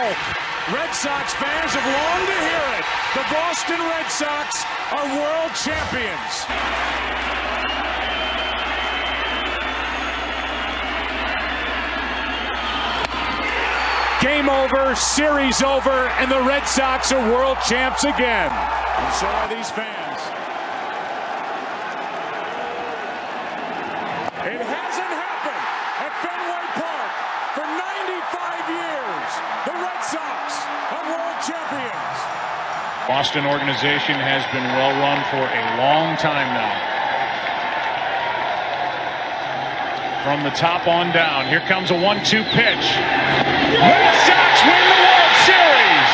hope. Red Sox fans have longed to hear it. The Boston Red Sox are world champions. Game over, series over, and the Red Sox are world champs again. And so are these fans. It hasn't happened at Fenway Park for 95 years. The Red Sox are world champions. Boston organization has been well run for a long time now. From the top on down, here comes a 1-2 pitch. Red Sox win the World Series.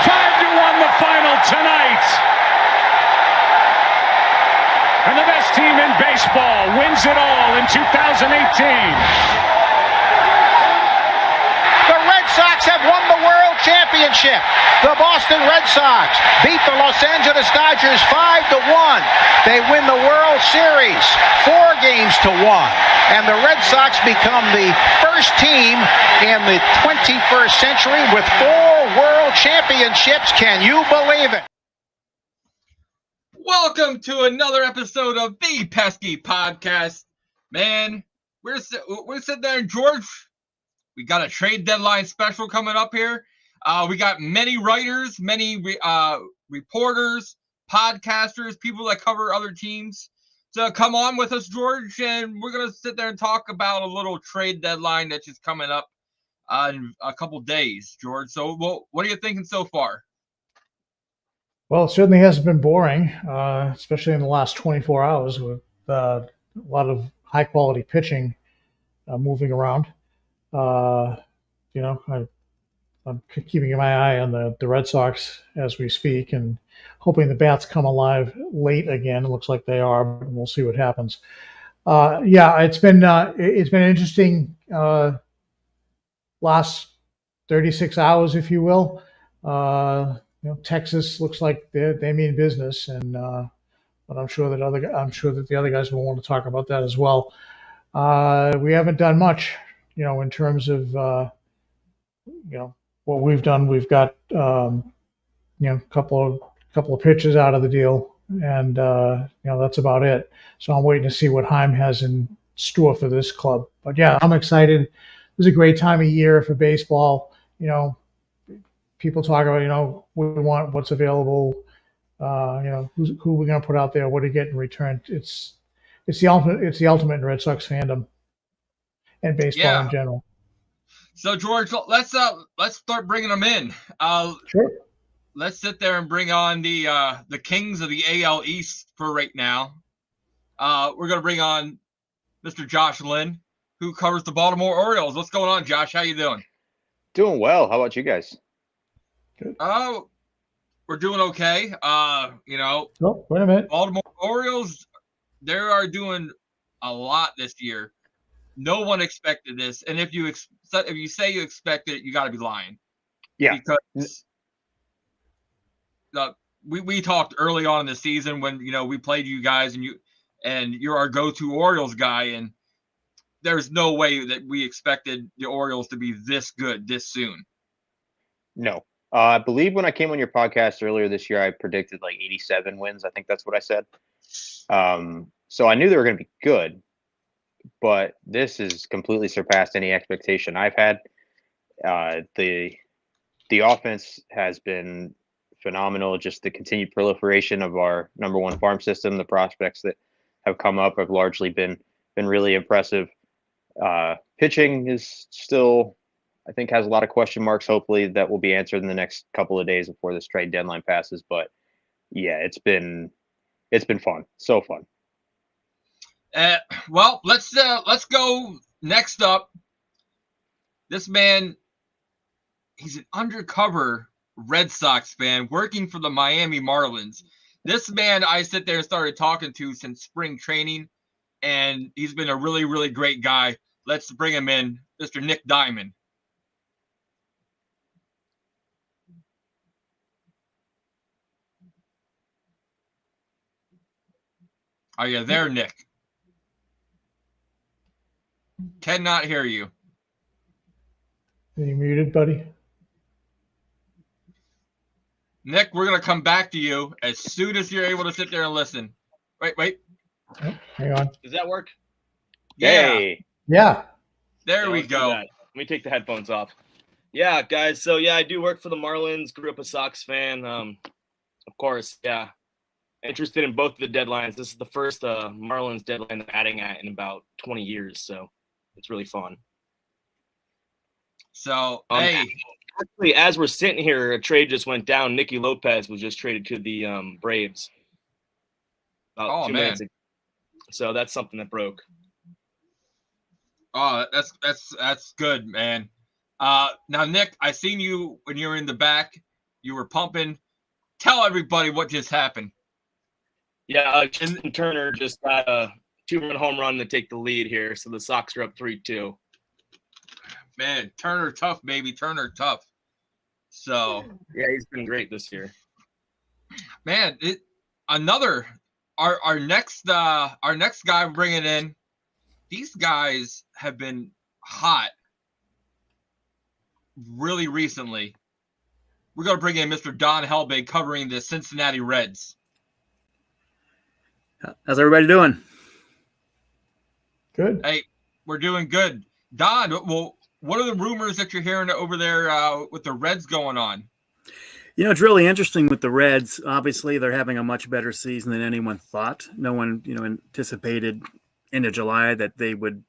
5-1 the final tonight. And the best team in baseball wins it all in 2018. The Red Sox have won the World Championship. The Boston Red Sox beat the Los Angeles Dodgers 5-1. They win the World Series 4-1. And the Red Sox become the first team in the 21st century with 4 World Championships. Can you believe it? Welcome to another episode of the Pesky Podcast. Man, we're sitting there, George. We got a trade deadline special coming up here. We got many writers, many reporters, podcasters, people that cover other teams to come on with us, George, and we're going to sit there and talk about a little trade deadline that's just coming up in a couple days, George. So what are you thinking so far? Well, it certainly hasn't been boring, especially in the last 24 hours with a lot of high-quality pitching moving around. I'm keeping my eye on the Red Sox as we speak and hoping the bats come alive late again. It looks like they are, but we'll see what happens. It's been an interesting last 36 hours, if you will. Texas looks like they mean business, and but I'm sure that the other guys will want to talk about that as well. We haven't done much, in terms of what we've done. We've got a couple of pitches out of the deal, and that's about it. So I'm waiting to see what Heim has in store for this club. But yeah, I'm excited. It's a great time of year for baseball. People talk about, what we want, what's available, who we're going to put out there, what do you get in return. It's the ultimate in Red Sox fandom and baseball in general. So George, let's start bringing them in. Sure. Let's sit there and bring on the kings of the AL East for right now. We're going to bring on Mr. Josh Lynn, who covers the Baltimore Orioles. What's going on, Josh? How you doing? Doing well. How about you guys? Good. We're doing okay. Oh, wait a minute. Baltimore Orioles, they are doing a lot this year. No one expected this, and if you say you expected it, you got to be lying. Yeah. Because we talked early on in the season when we played you guys, and you're our go-to Orioles guy, and there's no way that we expected the Orioles to be this good this soon. No. I believe when I came on your podcast earlier this year, I predicted like 87 wins. I think that's what I said. So I knew they were going to be good, but this has completely surpassed any expectation I've had. The offense has been phenomenal. Just the continued proliferation of our number one farm system. The prospects that have come up have largely been really impressive. Pitching is still, I think, has a lot of question marks. Hopefully that will be answered in the next couple of days before this trade deadline passes. But yeah, it's been fun. So fun. Well, let's go next up. This man, he's an undercover Red Sox fan working for the Miami Marlins. This man I sit there and started talking to since spring training, and he's been a really, really great guy. Let's bring him in, Mr. Nick Diamond. Are you there, Nick? Cannot hear you. Are you muted, buddy? Nick, we're gonna come back to you as soon as you're able to sit there and listen. Wait. Oh, hang on. Does that work? Yeah, Hey, Yeah. there Yeah, we let's do go. that. Let me take the headphones off. Yeah, guys. So yeah, I do work for the Marlins. Grew up a Sox fan. Of course, yeah. Interested in both of the deadlines. This is the first Marlins deadline I'm adding at in about 20 years, so it's really fun. So, Um, hey, Actually, as we're sitting here, a trade just went down. Nicky Lopez was just traded to the Braves. About Oh, 2 man. minutes ago. So that's something that broke. oh, that's good, man. Now, Nick, I seen you when you were in the back. You were pumping. Tell everybody what just happened. Yeah, Justin Turner just got a 2-run home run to take the lead here, so the Sox are up 3-2. Man, Turner tough, baby. Turner tough. So, Yeah, he's been great this year. man, our next guy we're bringing in. These guys have been hot really recently. We're gonna bring in Mr. Don Helbig covering the Cincinnati Reds. How's everybody doing? Good. Hey, we're doing good. Don, well, what are the rumors that you're hearing over there with the Reds going on? You know, it's really interesting with the Reds. Obviously, they're having a much better season than anyone thought. No one, anticipated into July that they would,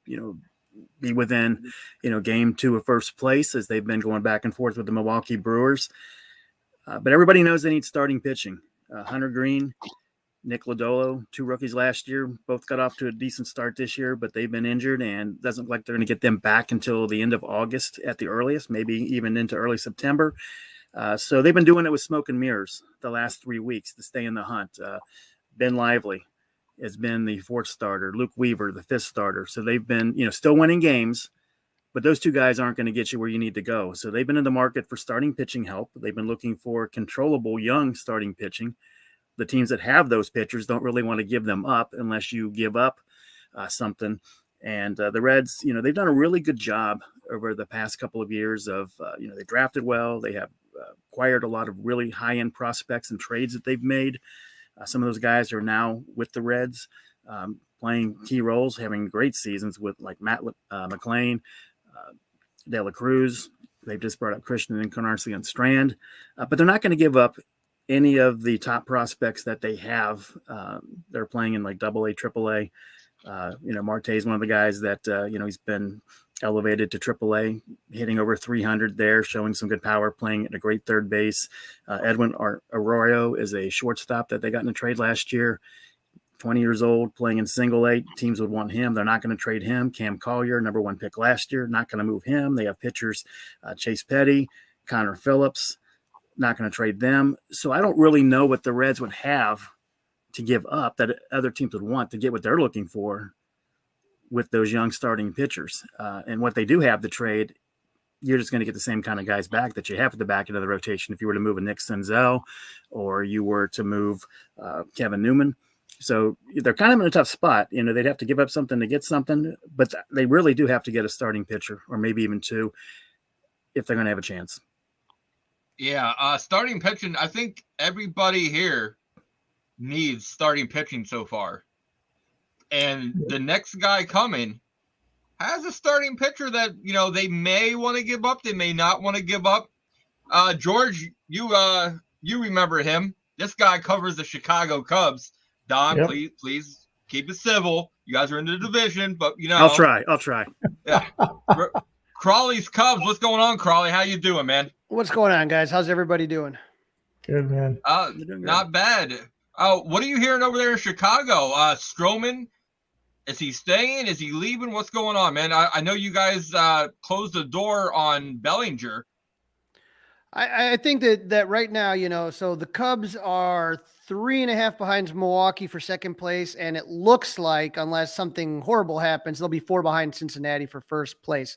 be within, game 2 of first place as they've been going back and forth with the Milwaukee Brewers. But everybody knows they need starting pitching. Hunter Green, Nick Lodolo, 2 rookies last year, both got off to a decent start this year, but they've been injured and doesn't look like they're going to get them back until the end of August at the earliest, maybe even into early September. So they've been doing it with smoke and mirrors the last 3 weeks to stay in the hunt. Ben Lively has been the 4th starter, Luke Weaver, the 5th starter. So they've been, still winning games, but those 2 guys aren't going to get you where you need to go. So they've been in the market for starting pitching help. They've been looking for controllable young starting pitching. The teams that have those pitchers don't really want to give them up unless you give up something. And the Reds, they've done a really good job over the past couple of years of, they drafted well. They have acquired a lot of really high-end prospects and trades that they've made. Some of those guys are now with the Reds, playing key roles, having great seasons with like Matt McLean, De La Cruz. They've just brought up Christian Encarnacion Strand, but they're not going to give up any of the top prospects that they have. They're playing in like AA, AAA. Marte is one of the guys that, he's been elevated to AAA, hitting over 300 there, showing some good power, playing at a great third base. Edwin Arroyo is a shortstop that they got in a trade last year, 20 years old, playing in single A. Teams would want him. They're not going to trade him. Cam Collier, number 1 pick last year, not going to move him. They have pitchers, Chase Petty, Connor Phillips, not going to trade them. So I don't really know what the Reds would have to give up that other teams would want to get what they're looking for with those young starting pitchers. And what they do have to trade, you're just going to get the same kind of guys back that you have at the back end of the rotation. If you were to move a Nick Senzel or you were to move Kevin Newman. So they're kind of in a tough spot. They'd have to give up something to get something, but they really do have to get a starting pitcher or maybe even 2 if they're going to have a chance. Yeah, starting pitching, I think everybody here needs starting pitching so far. And the next guy coming has a starting pitcher that, they may want to give up. They may not want to give up. George, you remember him. This guy covers the Chicago Cubs. Don, Yep. please keep it civil. You guys are in the division, but, I'll try. Yeah. Crawley's Cubs. What's going on, Crawley? How you doing, man? What's going on, guys? How's everybody doing? Good, man. Not bad. What are you hearing over there in Chicago? Stroman, is he staying? Is he leaving? What's going on, man? I know you guys closed the door on Bellinger. I think that right now, so the Cubs are 3.5 behind Milwaukee for second place, and it looks like, unless something horrible happens, they'll be 4 behind Cincinnati for first place.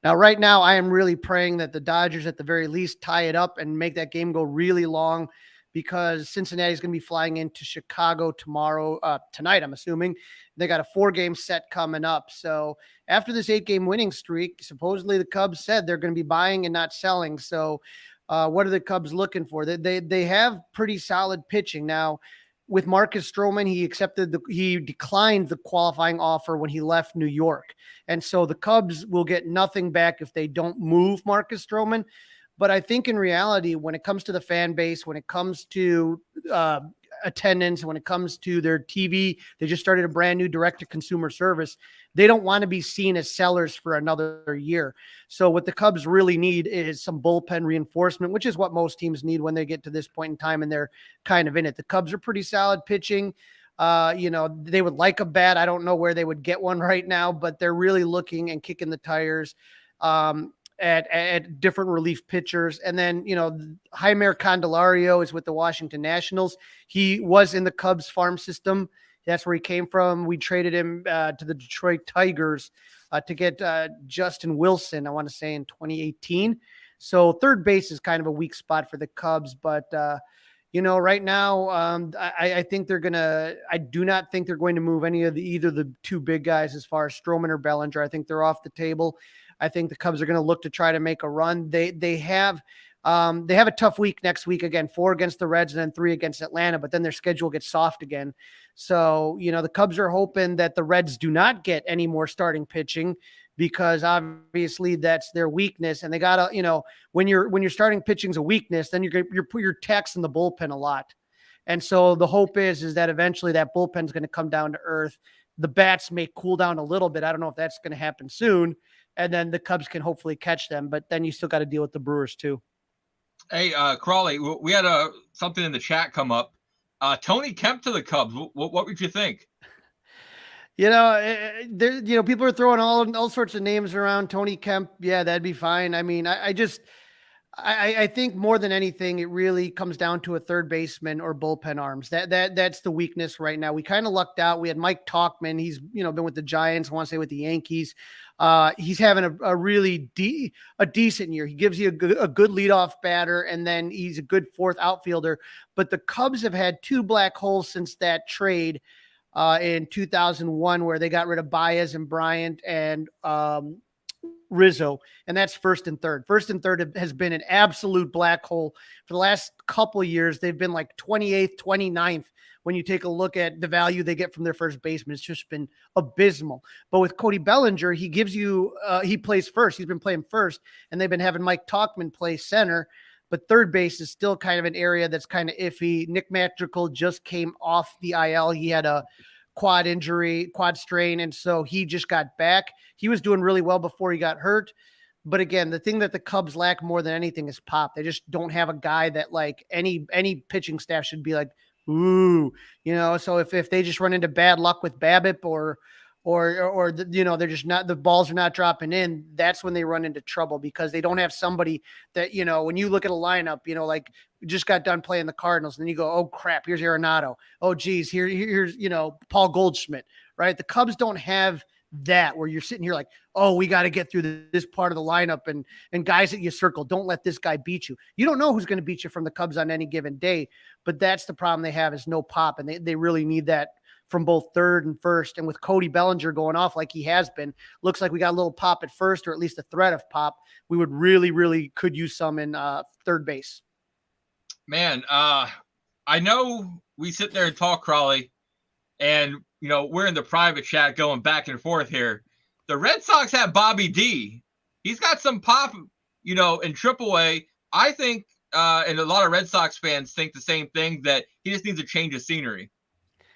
Now, right now, I am really praying that the Dodgers, at the very least, tie it up and make that game go really long, because Cincinnati is going to be flying into Chicago tonight, I'm assuming. They got a 4-game set coming up. So after this 8-game winning streak, supposedly the Cubs said they're going to be buying and not selling. So What are the Cubs looking for? They have pretty solid pitching now. With Marcus Stroman, he declined the qualifying offer when he left New York. And so the Cubs will get nothing back if they don't move Marcus Stroman. But I think in reality, when it comes to the fan base, when it comes to attendance, when it comes to their TV, they just started a brand new direct-to-consumer service. They don't want to be seen as sellers for another year. So what the Cubs really need is some bullpen reinforcement, which is what most teams need when they get to this point in time, and they're kind of in it. The Cubs are pretty solid pitching. They would like a bat. I don't know where they would get one right now, but they're really looking and kicking the tires at different relief pitchers. And then, Jaimer Candelario is with the Washington Nationals. He was in the Cubs farm system. That's where he came from. We traded him to the Detroit Tigers to get Justin Wilson, I want to say in 2018. So third base is kind of a weak spot for the Cubs, but right now, I think I do not think they're going to move either the two big guys as far as Stroman or Bellinger. I think they're off the table. I think the Cubs are going to look to try to make a run. They have a tough week next week. Again, 4 against the Reds and then 3 against Atlanta, but then their schedule gets soft again. So, the Cubs are hoping that the Reds do not get any more starting pitching, because obviously that's their weakness. And they gotta, when you're starting pitching's a weakness, then you're taxing the bullpen a lot. And so the hope is that eventually that bullpen's going to come down to earth. The bats may cool down a little bit. I don't know if that's going to happen soon. And then the Cubs can hopefully catch them, but then you still got to deal with the Brewers too. Hey, Crawley, we had something in the chat come up. Tony Kemp to the Cubs. What would you think? People are throwing all sorts of names around. Tony Kemp, yeah, that'd be fine. I mean, I think more than anything, it really comes down to a third baseman or bullpen arms. That's the weakness right now. We kind of lucked out. We had Mike Tauchman. He's been with the Giants. I want to say with the Yankees. He's having a really decent year. He gives you a good leadoff batter, and then he's a good fourth outfielder. But the Cubs have had 2 black holes since that trade in 2001, where they got rid of Baez and Bryant and Rizzo, and that's first and third. First and third has been an absolute black hole for the last couple of years. They've been like 28th, 29th. When you take a look at the value they get from their first baseman, it's just been abysmal. But with Cody Bellinger, he gives you, he plays first. He's been playing first, and they've been having Mike Tauchman play center. But third base is still kind of an area that's kind of iffy. Nick Madrigal just came off the IL. He had a quad strain, and so he just got back. He was doing really well before he got hurt. But again, the thing that the Cubs lack more than anything is pop. They just don't have a guy that like any pitching staff should be like, ooh, so if they just run into bad luck with BABIP or they're just not, the balls are not dropping in, that's when they run into trouble, because they don't have somebody that, when you look at a lineup, like we just got done playing the Cardinals, and then you go, oh crap, here's Arenado. Oh geez, here's Paul Goldschmidt, right? The Cubs don't have that, where you're sitting here like, oh, we got to get through this part of the lineup, and guys that you circle, don't let this guy beat you. You don't know who's going to beat you from the Cubs on any given day, but that's the problem they have, is no pop, and they really need that from both third and first. And with Cody Bellinger going off like he has been, looks like we got a little pop at first, or at least a threat of pop. We would really, really could use some in third base. Man, I know we sit there and talk, Crawley, and we're in the private chat going back and forth here. The Red Sox have Bobby D. He's got some pop, in AAA. I think, and a lot of Red Sox fans think the same thing, that he just needs a change of scenery.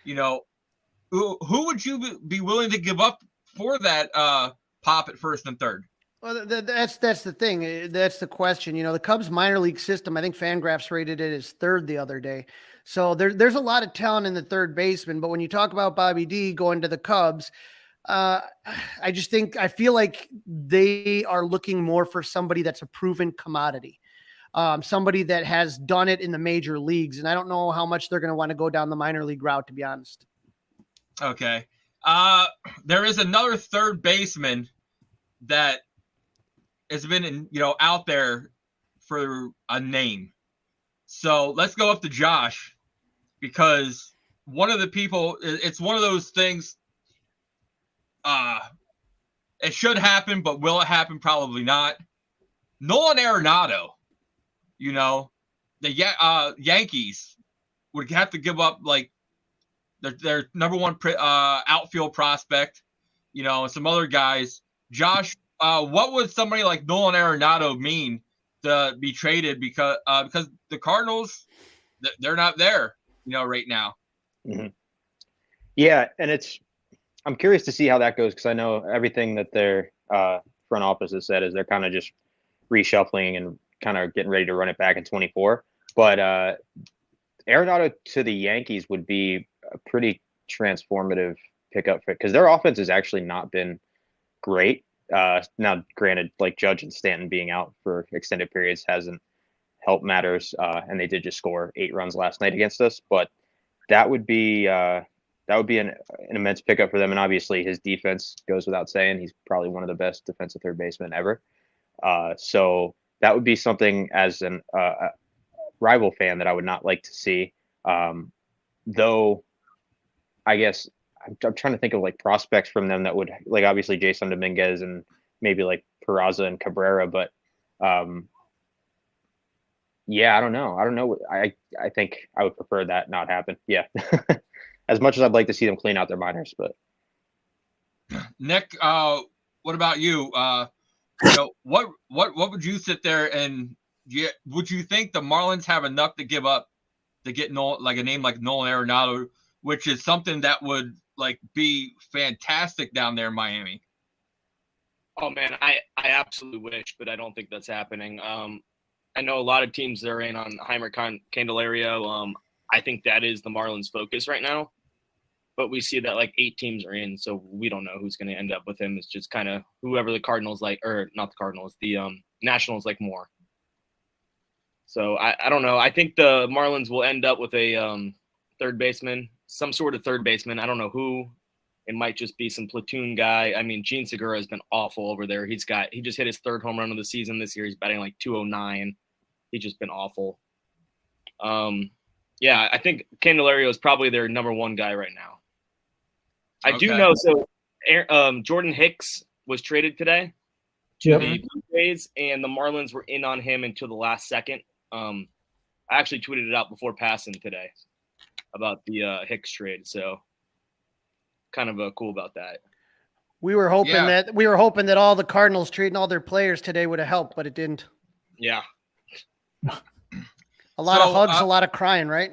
Who would you be willing to give up for that pop at first and third? Well, that's the thing. That's the question. The Cubs minor league system, I think Fangraphs rated it as third the other day. So there's a lot of talent in the third baseman. But when you talk about Bobby D going to the Cubs, I feel like they are looking more for somebody that's a proven commodity, somebody that has done it in the major leagues. And I don't know how much they're going to want to go down the minor league route, to be honest. Okay. There is another third baseman that has been, out there for a name. So let's go up to Josh, because one of the people, it's one of those things, it should happen, but will it happen? Probably not. Nolan Arenado, the Yankees would have to give up like their number one outfield prospect, and some other guys. Josh, what would somebody like Nolan Arenado mean to be traded because the Cardinals, they're not there, right now. Mm-hmm. Yeah, and I'm curious to see how that goes because I know everything that their front office has said is they're kind of just reshuffling and kind of getting ready to run it back in 24. But Arenado to the Yankees would be a pretty transformative pickup for it because their offense has actually not been great. Now, granted, like Judge and Stanton being out for extended periods hasn't helped matters, and they did just score 8 runs last night against us. But that would be an immense pickup for them, and obviously his defense goes without saying. He's probably one of the best defensive third basemen ever. So that would be something as a rival fan that I would not like to see. Though, I guess I'm trying to think of like prospects from them that would like obviously Jason Dominguez and maybe like Peraza and Cabrera, but yeah, I don't know. I think I would prefer that not happen. Yeah. As much as I'd like to see them clean out their minors, but Nick, what about you? What would you sit there and would you think the Marlins have enough to give up to get like a name like Nolan Arenado, which is something that would like be fantastic down there in Miami? Oh man, I absolutely wish, but I don't think that's happening. I know a lot of teams that are in on Heimer Candelario. I think that is the Marlins' focus right now. But we see that like 8 teams are in, so we don't know who's going to end up with him. It's just kind of whoever the Cardinals like, or not the Cardinals, the Nationals like more. So I don't know. I think the Marlins will end up with a third baseman, some sort of third baseman. I don't know who. It might just be some platoon guy. I mean, Gene Segura has been awful over there. He just hit his 3rd home run of the season this year. He's batting like 209. He's just been awful. Yeah, I think Candelario is probably their number 1 guy right now. I do know. So Jordan Hicks was traded today to the Blue Jays, and the Marlins were in on him until the last second. I actually tweeted it out before passing today about the Hicks trade. So kind of cool about that. We were hoping that all the Cardinals trading all their players today would have helped, but it didn't. Yeah. A lot of hugs, a lot of crying, right?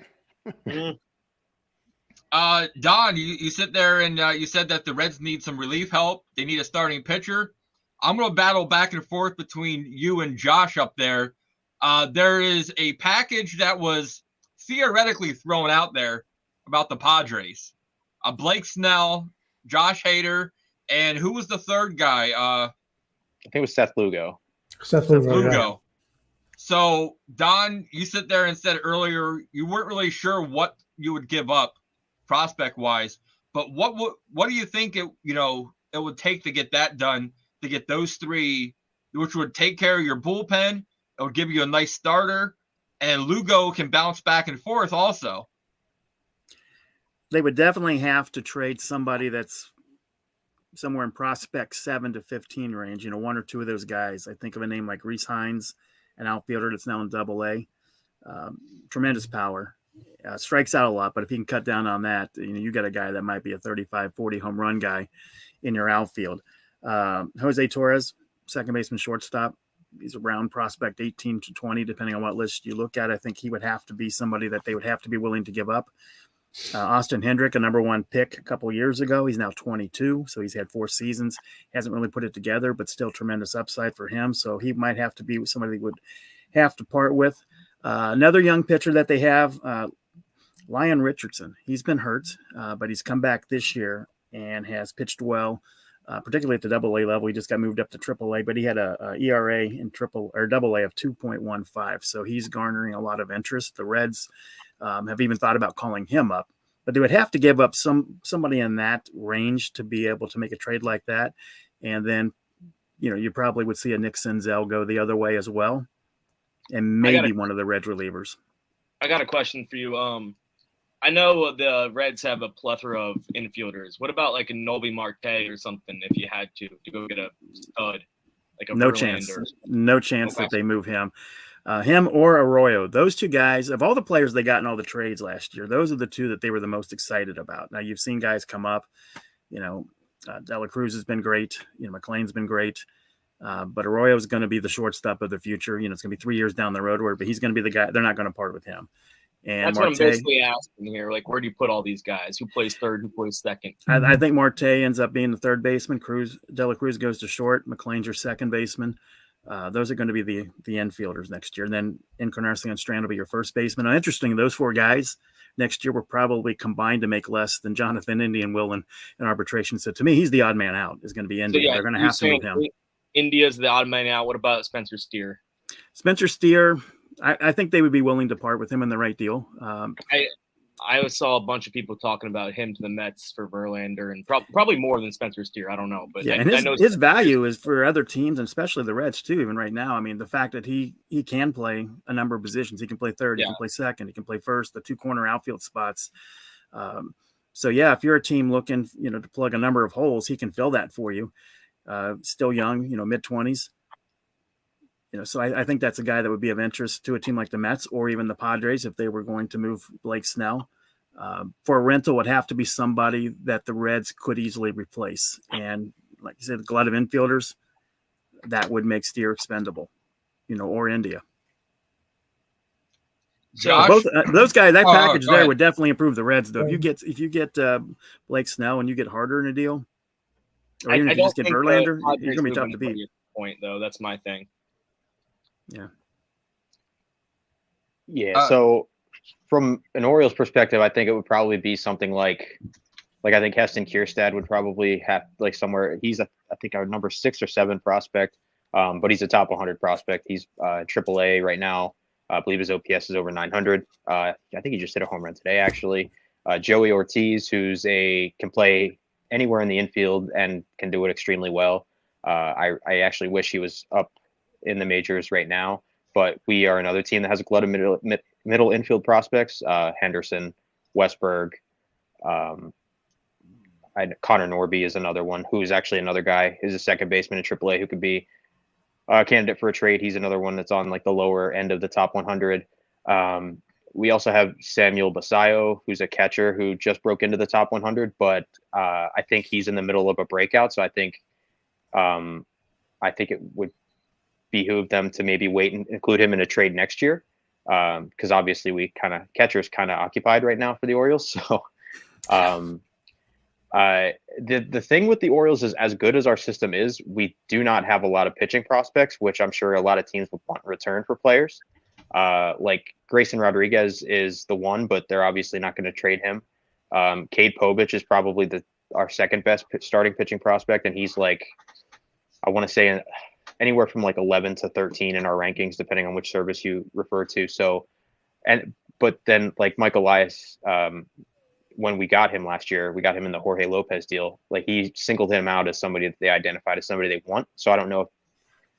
Don, you sit there and you said that the Reds need some relief help. They need a starting pitcher. I'm going to battle back and forth between you and Josh up there. There is a package that was theoretically thrown out there about the Padres. Blake Snell, Josh Hader, and who was the third guy? I think it was Seth Lugo. Seth Lugo. Yeah. So, Don, you sit there and said earlier you weren't really sure what you would give up prospect-wise, but what do you think it would take to get that done, to get those 3, which would take care of your bullpen, it would give you a nice starter, and Lugo can bounce back and forth also? They would definitely have to trade somebody that's somewhere in prospect 7 to 15 range, 1 or 2 of those guys. I think of a name like Reese Hines, an outfielder that's now in AA. Tremendous power. Strikes out a lot, but if he can cut down on that, you got a guy that might be a 35, 40 home run guy in your outfield. Jose Torres, second baseman, shortstop. He's a round prospect, 18 to 20, depending on what list you look at. I think he would have to be somebody that they would have to be willing to give up. Austin Hendrick, a number 1 pick a couple years ago. He's now 22, so he's had 4 seasons. Hasn't really put it together, but still tremendous upside for him. So he might have to be somebody they would have to part with. Another young pitcher that they have, Lyon Richardson. He's been hurt, but he's come back this year and has pitched well, particularly at the AA level. He just got moved up to AAA, but he had a ERA in AA of 2.15. So he's garnering a lot of interest. The Reds have even thought about calling him up, but they would have to give up somebody in that range to be able to make a trade like that. And then, you probably would see a Nick Senzel go the other way as well. And maybe one of the Reds relievers. I got a question for you. I know the Reds have a plethora of infielders. What about like a Nobi Marte or something if you had to go get a stud? Like a No chance that they move him. Him or Arroyo. Those two guys, of all the players they got in all the trades last year, those are the two that they were the most excited about. Now, you've seen guys come up. Dela Cruz has been great. McLean's been great. But Arroyo is going to be the shortstop of the future. It's going to be 3 years down the road, but he's going to be the guy. They're not going to part with him. And that's Marte, what I'm basically asking here. Like, where do you put all these guys? Who plays third? Who plays second? I think Marte ends up being the third baseman. Dela Cruz goes to short. McLean's your second baseman. Those are going to be the infielders next year. And then Encarnacion Strand will be your first baseman. Now, interesting, those four guys next year were probably combined to make less than Jonathan India and Will in arbitration. So to me, he's the odd man out. Is going to be India. So, yeah, they're going to have to move him. India's the odd man out. What about Spencer Steer? Spencer Steer, I think they would be willing to part with him in the right deal. I saw a bunch of people talking about him to the Mets for Verlander, and probably more than Spencer Steer. I don't know, but yeah, I and know his value is for other teams, and especially the Reds too. Even right now, I mean, the fact that he can play a number of positions. He can play third, he can play second, he can play first. The two corner outfield spots. So yeah, if you're a team looking, to plug a number of holes, he can fill that for you. Still young, mid-20s. So I think that's a guy that would be of interest to a team like the Mets or even the Padres if they were going to move Blake Snell. For a rental, would have to be somebody that the Reds could easily replace. And like you said, a lot of infielders, that would make Steer expendable, or India. So both those guys, that package there would definitely improve the Reds. Though, if you get Blake Snell and you get Harder in a deal, or even if you just get Verlander, you're gonna be tough to beat. Point though, that's my thing. Yeah. So from an Orioles perspective, I think it would probably be something like I think Heston Kierstad would probably have somewhere. He's I think our number 6 or 7 prospect, but he's a top 100 prospect. He's AAA right now. I believe his OPS is over 900. I think he just hit a home run today, actually. Joey Ortiz, who's can play anywhere in the infield and can do it extremely well. I actually wish he was up in the majors right now, but we are another team that has a glut of middle infield prospects. Henderson, Westberg, Connor Norby is another one who's actually another guy. He's a second baseman in AAA who could be a candidate for a trade. He's another one that's on the lower end of the top 100. We also have Samuel Basayo, who's a catcher who just broke into the top 100, but I think he's in the middle of a breakout. So I think it would behoove them to maybe wait and include him in a trade next year. Because obviously catcher's kind of occupied right now for the Orioles. So the thing with the Orioles is, as good as our system is, we do not have a lot of pitching prospects, which I'm sure a lot of teams would want in return for players. Like Grayson Rodriguez is the one, but they're obviously not going to trade him. Cade Povich is probably our second best starting pitching prospect, and he's I want to say anywhere from 11 to 13 in our rankings, depending on which service you refer to. So, but then Mike Elias, when we got him last year, we got him in the Jorge Lopez deal. He singled him out as somebody that they identified as somebody they want. So I don't know if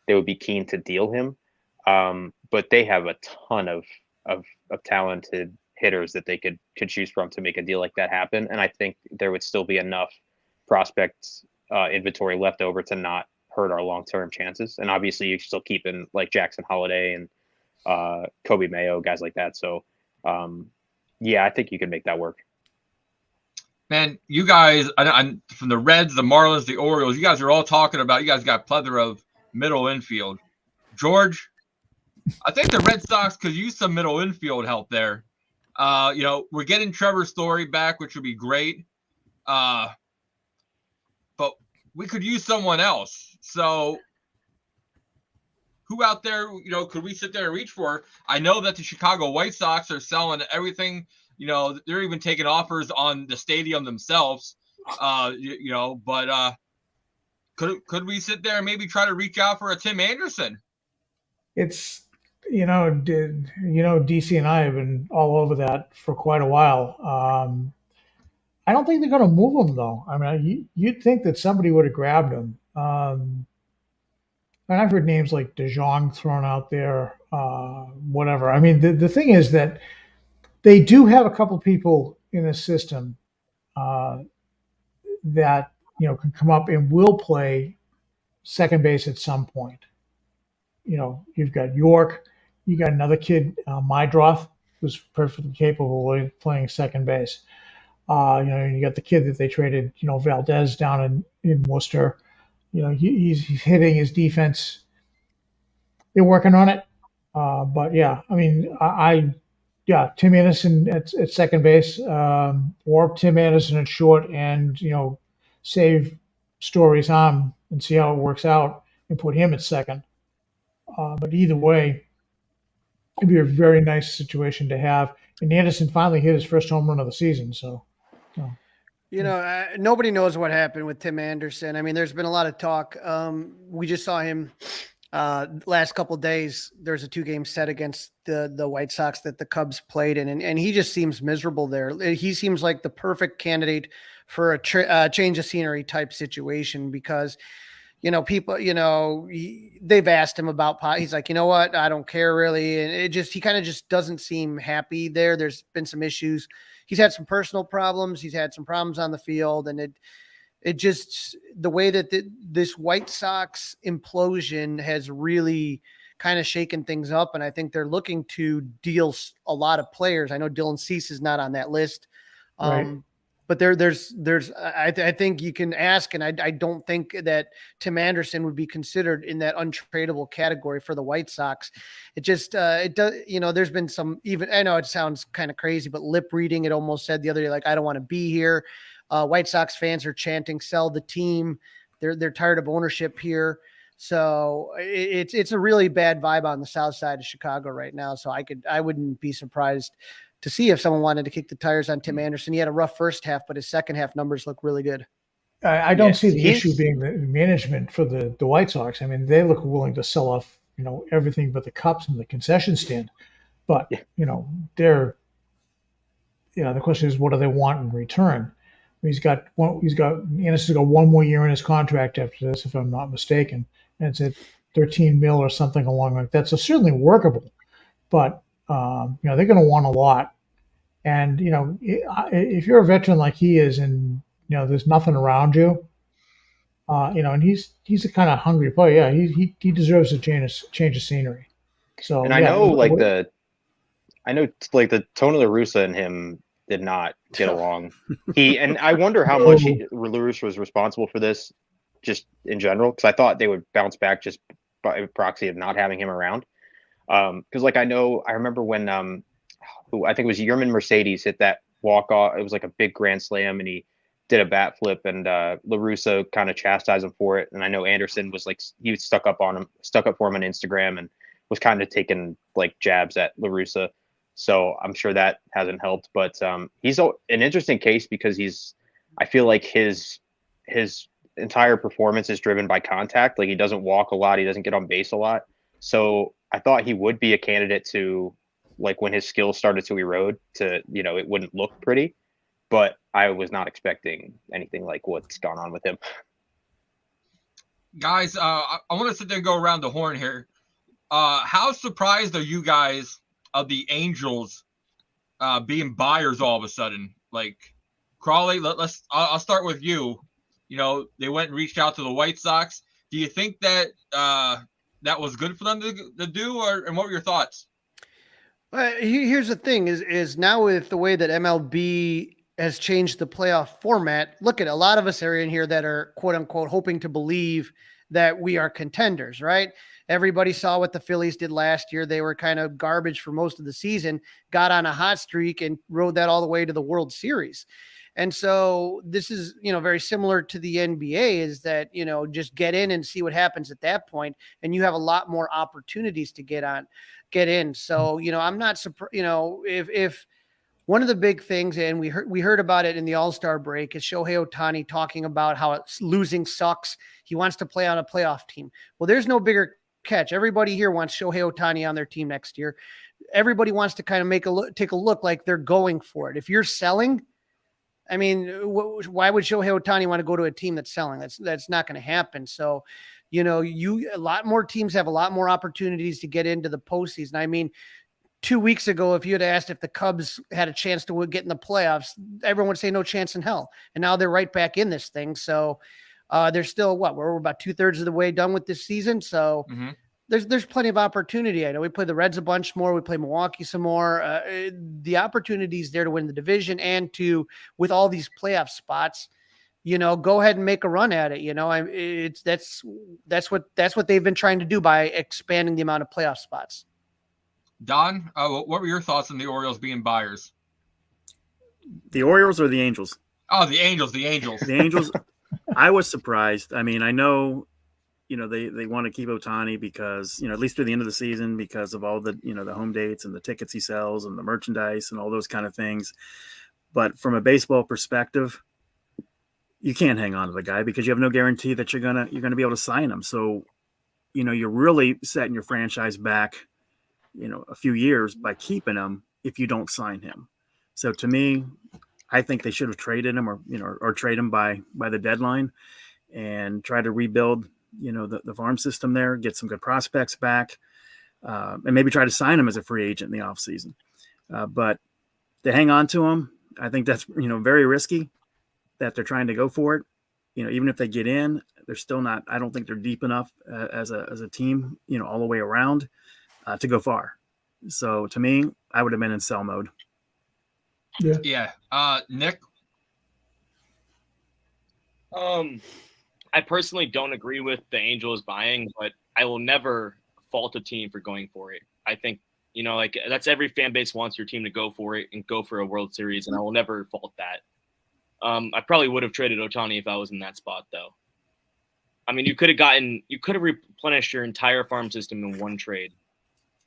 they would be keen to deal him. But they have a ton of talented hitters that they could choose from to make a deal like that happen. And I think there would still be enough prospect inventory left over to not hurt our long-term chances. And obviously you still keep in Jackson Holiday and Kobe Mayo, guys like that. So yeah, I think you can make that work. Man, you guys, from the Reds, the Marlins, the Orioles, you guys are all talking about, you guys got a plethora of middle infield. George, I think the Red Sox could use some middle infield help there. We're getting Trevor Story back, which would be great. But we could use someone else. So who out there, could we sit there and reach for? I know that the Chicago White Sox are selling everything. They're even taking offers on the stadium themselves. But could we sit there and maybe try to reach out for a Tim Anderson? It's, DC and I have been all over that for quite a while. I don't think they're going to move him, though. I mean, you'd think that somebody would have grabbed him. And I've heard names like De Jong thrown out there, whatever. I mean, the thing is that they do have a couple people in the system that, can come up and will play second base at some point. You've got York, you got another kid, Mydroth, who's perfectly capable of playing second base. You got the kid that they traded, Valdez down in Worcester. He's hitting his defense. They're working on it. But yeah, I mean, Tim Anderson at second base, or Tim Anderson at short, and save Story's arm and see how it works out, and put him at second. But either way, it'd be a very nice situation to have. And Anderson finally hit his first home run of the season, so. Nobody knows what happened with Tim Anderson. I mean, there's been a lot of talk. We just saw him last couple of days. There's a 2-game set against the White Sox that the Cubs played in, and he just seems miserable there. He seems like the perfect candidate for a change of scenery type situation, because people, they've asked him about he's like, you know what, I don't care really. And he kind of just doesn't seem happy there. There's been some issues. He's had some personal problems. He's had some problems on the field. And it just, the way that this White Sox implosion has really kind of shaken things up. And I think they're looking to deal a lot of players. I know Dylan Cease is not on that list. Right. But I think you can ask, and I don't think that Tim Anderson would be considered in that untradeable category for the White Sox. It just, it does, there's been some, even, I know it sounds kind of crazy, but lip reading, it almost said the other day, like, I don't want to be here. White Sox fans are chanting, sell the team. They're tired of ownership here. So it's a really bad vibe on the south side of Chicago right now. So I wouldn't be surprised to see if someone wanted to kick the tires on Tim Anderson. He had a rough first half, but his second half numbers look really good. I don't see the issue being the management for the White Sox. I mean, they look willing to sell off, everything but the cups and the concession stand. But, the question is, what do they want in return? Anderson's got 1 more year in his contract after this, if I'm not mistaken. And it's at $13 million or something along like that. So certainly workable, but they're going to want a lot. And, if you're a veteran like he is, and, there's nothing around you, and he's a kind of hungry player. Yeah, he deserves a change of scenery. So, and I know the tone of La Russa and him did not get along. And I wonder how much La Russa was responsible for this, just in general, because I thought they would bounce back just by proxy of not having him around. Because I remember when I think it was Yerman Mercedes hit that walk off. It was like a big grand slam, and he did a bat flip, and La Russa kind of chastised him for it. And I know Anderson was he was stuck up for him on Instagram, and was kind of taking like jabs at La Russa. So I'm sure that hasn't helped. But he's an interesting case, because I feel like his entire performance is driven by contact. Like, he doesn't walk a lot, he doesn't get on base a lot. So I thought he would be a candidate to, like, when his skills started to erode, to, it wouldn't look pretty. But I was not expecting anything like what's gone on with him. Guys, I want to sit there and go around the horn here. How surprised are you guys of the Angels being buyers all of a sudden? Like, Crawley, I'll start with you. They went and reached out to the White Sox. Do you think that that was good for them to do, and what were your thoughts? Here's the thing: is now with the way that MLB has changed the playoff format. Look at a lot of us are in here that are quote unquote hoping to believe that we are contenders, right? Everybody saw what the Phillies did last year. They were kind of garbage for most of the season, got on a hot streak, and rode that all the way to the World Series. And so this is, very similar to the NBA, is that, just get in and see what happens at that point. And you have a lot more opportunities to get in. So, I'm not surprised, if one of the big things, and we heard about it in the All-Star break, is Shohei Ohtani talking about how losing sucks. He wants to play on a playoff team. Well, there's no bigger catch. Everybody here wants Shohei Ohtani on their team next year. Everybody wants to kind of take a look like they're going for it. If you're selling, I mean, why would Shohei Ohtani want to go to a team that's selling? That's not going to happen. So, a lot more teams have a lot more opportunities to get into the postseason. I mean, 2 weeks ago, if you had asked if the Cubs had a chance to get in the playoffs, everyone would say no chance in hell. And now they're right back in this thing. So they're still we're about 2/3 of the way done with this season. So, there's plenty of opportunity. I know we play the Reds a bunch more. We play Milwaukee some more. The opportunity's there to win the division and to, with all these playoff spots, go ahead and make a run at it. That's what they've been trying to do by expanding the amount of playoff spots. Don, what were your thoughts on the Orioles being buyers? The Orioles or the Angels? Oh, the Angels. The Angels. I was surprised. I mean, I know, they want to keep Ohtani because, at least through the end of the season, because of all the, the home dates and the tickets he sells and the merchandise and all those kind of things. But from a baseball perspective, you can't hang on to the guy because you have no guarantee that you're gonna be able to sign him. So, you're really setting your franchise back, a few years by keeping him if you don't sign him. So to me, I think they should have traded him or trade him by the deadline and try to rebuild, the farm system there, get some good prospects back, and maybe try to sign him as a free agent in the offseason. But to hang on to him, I think that's, very risky that they're trying to go for it. Even if they get in, they're still not, I don't think they're deep enough as a team, all the way around to go far. So to me, I would have been in sell mode. Yeah. Nick? I personally don't agree with the Angels buying, but I will never fault a team for going for it. I think, that's every fan base wants your team to go for it and go for a World Series, and I will never fault that. I probably would have traded Ohtani if I was in that spot, though. I mean, you could have replenished your entire farm system in one trade.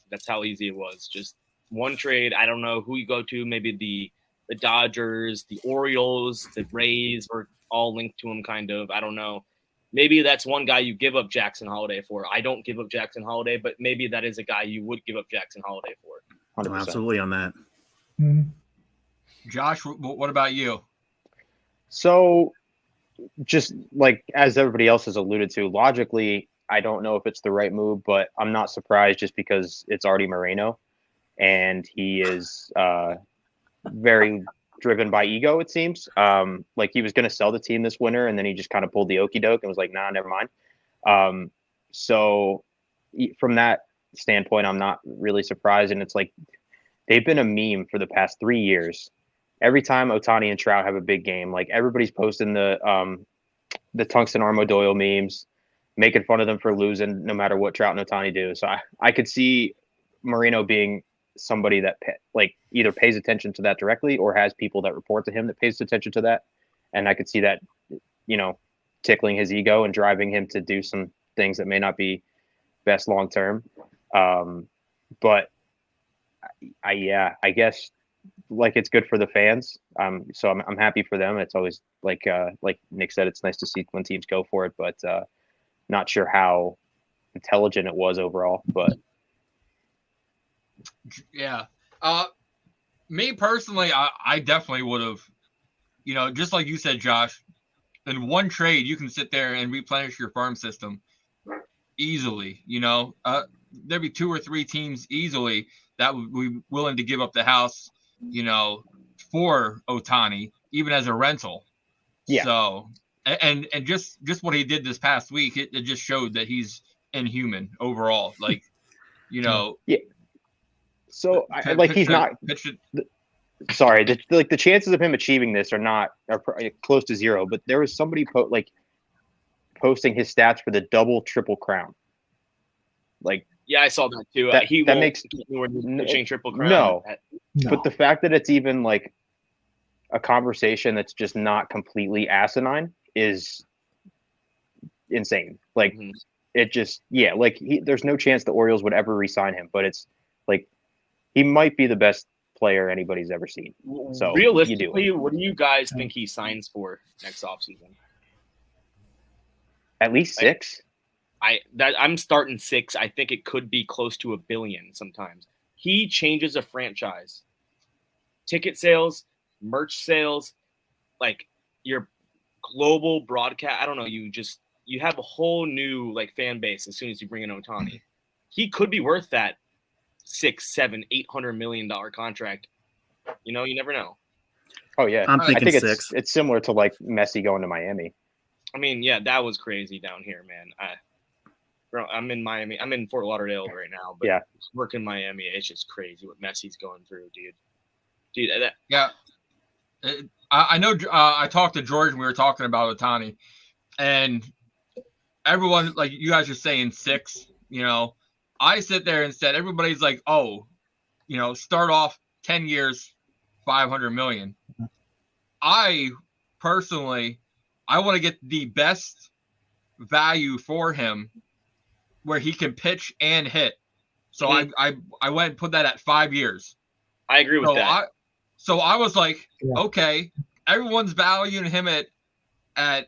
That's how easy it was. Just one trade. I don't know who you go to. Maybe the Dodgers, the Orioles, the Rays were all linked to him, kind of. I don't know. Maybe that's one guy you give up Jackson Holiday for. I don't give up Jackson Holiday, but maybe that is a guy you would give up Jackson Holiday for. 100%. Absolutely on that. Mm-hmm. Josh, what about you? So just like as everybody else has alluded to, logically, I don't know if it's the right move, but I'm not surprised just because it's Artie Moreno and he is very driven by ego, it seems. Like he was going to sell the team this winter and then he just kind of pulled the okie doke and was like, nah, never mind. So from that standpoint, I'm not really surprised. And it's like they've been a meme for the past 3 years. Every time Ohtani and Trout have a big game, like everybody's posting the Tungsten Armo Doyle memes, making fun of them for losing no matter what Trout and Ohtani do. So I could see Moreno being somebody that like either pays attention to that directly or has people that report to him that pays attention to that. And I could see that, tickling his ego and driving him to do some things that may not be best long-term. But I guess like it's good for the fans. So I'm happy for them. It's always like Nick said, it's nice to see when teams go for it, but not sure how intelligent it was overall, but yeah. Me personally, I definitely would have, just like you said, Josh, in one trade, you can sit there and replenish your farm system easily. There'd be 2 or 3 teams easily that would be willing to give up the house, for Ohtani, even as a rental. Yeah. So, and just what he did this past week, it just showed that he's inhuman overall. Like, Yeah. So he's not. Sorry, the chances of him achieving this are close to 0. But there was somebody posting his stats for the double triple crown. Like, yeah, I saw that too. That makes pitching triple crown. No, but the fact that it's even like a conversation that's just not completely asinine is insane. Like, it just there's no chance the Orioles would ever re-sign him. But it's like he might be the best player anybody's ever seen. So realistically, what do you guys think he signs for next offseason? At least 6. I'm starting 6. I think it could be close to $1 billion sometimes. He changes a franchise. Ticket sales, merch sales, like your global broadcast. I don't know. You have a whole new fan base as soon as you bring in Ohtani. He could be worth that $600, $700, $800 million contract. You never know. Oh yeah, I'm thinking I think 6. It's similar to like Messi going to Miami. I mean, yeah, that was crazy down here, man. I'm in Miami. I'm in Fort Lauderdale right now, but Yeah. working in Miami, it's just crazy what Messi's going through, dude. Yeah. I know. I talked to George and we were talking about Ohtani, and everyone, like you guys are saying 6. I sit there and said everybody's like, oh, start off 10 years, 500 million. I personally, I want to get the best value for him where he can pitch and hit. So I went and put that at 5 years. I agree with that. So I was like, okay, everyone's valuing him at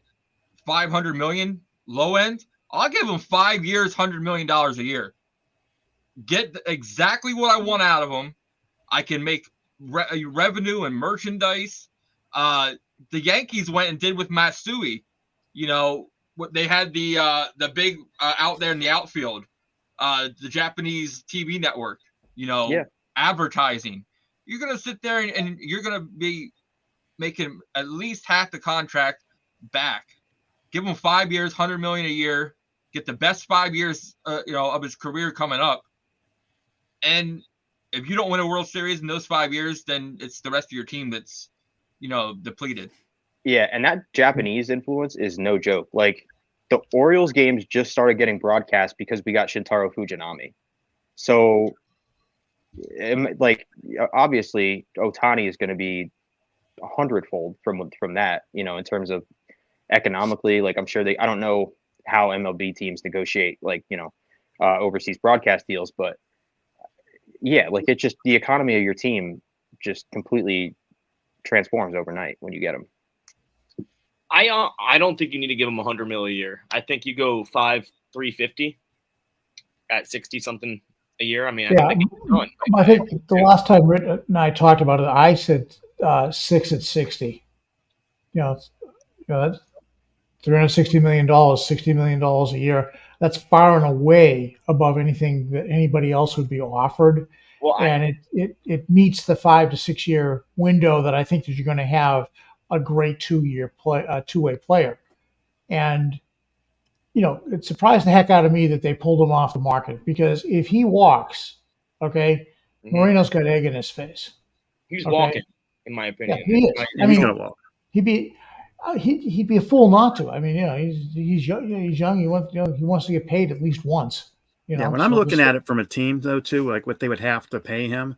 500 million low end. I'll give him 5 years, $100 million a year. Get exactly what I want out of him. I can make revenue and merchandise. The Yankees went and did with Matsui. They had the big out there in the outfield, the Japanese TV network. Advertising. You're gonna sit there and you're gonna be making at least half the contract back. Give him 5 years, $100 million a year. Get the best 5 years, of his career coming up. And if you don't win a World Series in those 5 years, then it's the rest of your team that's, depleted. Yeah, and that Japanese influence is no joke. Like, the Orioles games just started getting broadcast because we got Shintaro Fujinami. So, obviously, Ohtani is going to be 100-fold from that, in terms of economically. Like, I'm sure I don't know how MLB teams negotiate, overseas broadcast deals, but yeah, like, it's just the economy of your team just completely transforms overnight when you get them. I don't think you need to give him $100 million a year. I think you go 350 at 60 something a year. I mean, I think the last time Rick and I talked about it, I said 6 at 60. That's $360 million, $60 million a year. That's far and away above anything that anybody else would be offered. Well, and it meets the 5 to 6 year window that I think that you're going to have a great two-way player. And, it surprised the heck out of me that they pulled him off the market, because if he walks, okay, Moreno's got egg in his face. He's walking, in my opinion. Yeah, he is. He's going to walk. He'd be a fool not to. I mean, he's young. He's young. He wants to get paid at least once. When I'm looking at it from a team though too, like what they would have to pay him.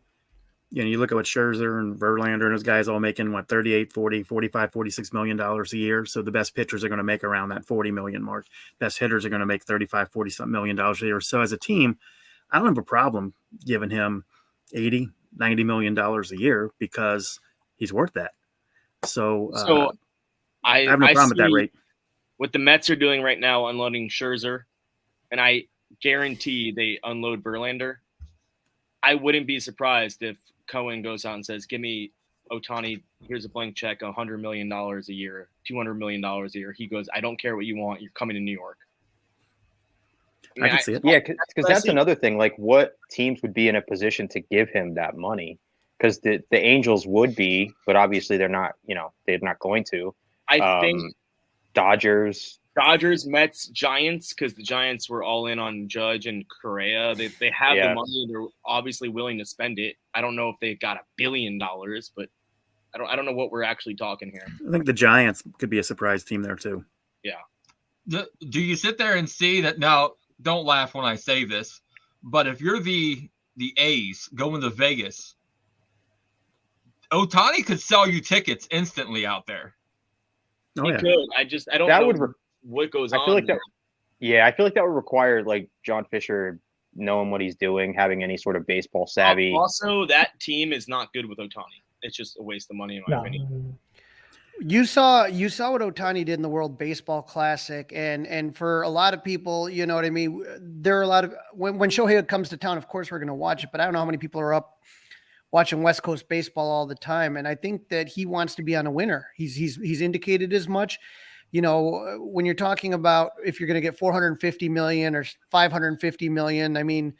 You look at what Scherzer and Verlander and those guys all making 38, 40, 45, $46 million a year. So the best pitchers are going to make around that 40 million mark. Best hitters are going to make 35, 40 something $million a year. So as a team, I don't have a problem giving him 80, $90 million a year because he's worth that. So I have no problem with that rate. What the Mets are doing right now, unloading Scherzer, and I guarantee they unload Verlander. I wouldn't be surprised if Cohen goes out and says, give me Ohtani, here's a blank check, $100 million a year, $200 million a year. He goes, I don't care what you want. You're coming to New York. I can see it. Yeah, because that's another thing. Like, what teams would be in a position to give him that money? Because the Angels would be, but obviously they're not, they're not going to. I think Dodgers, Mets, Giants, because the Giants were all in on Judge and Correa. They have the money. They're obviously willing to spend it. I don't know if they got $1 billion, but I don't know what we're actually talking here. I think the Giants could be a surprise team there too. Yeah. Do you sit there and see that? Now, don't laugh when I say this, but if you're the A's going to Vegas, Ohtani could sell you tickets instantly out there. Oh, he yeah. could. I don't know what goes on. I feel like that would require like John Fisher knowing what he's doing, having any sort of baseball savvy. Also, that team is not good with Ohtani. It's just a waste of money in my opinion. You saw what Ohtani did in the World Baseball Classic, and for a lot of people, you know what I mean. There are a lot of when Shohei comes to town. Of course, we're going to watch it, but I don't know how many people are up watching West Coast baseball all the time. And I think that he wants to be on a winner. He's indicated as much. When you're talking about if you're going to get $450 million or $550 million, I mean,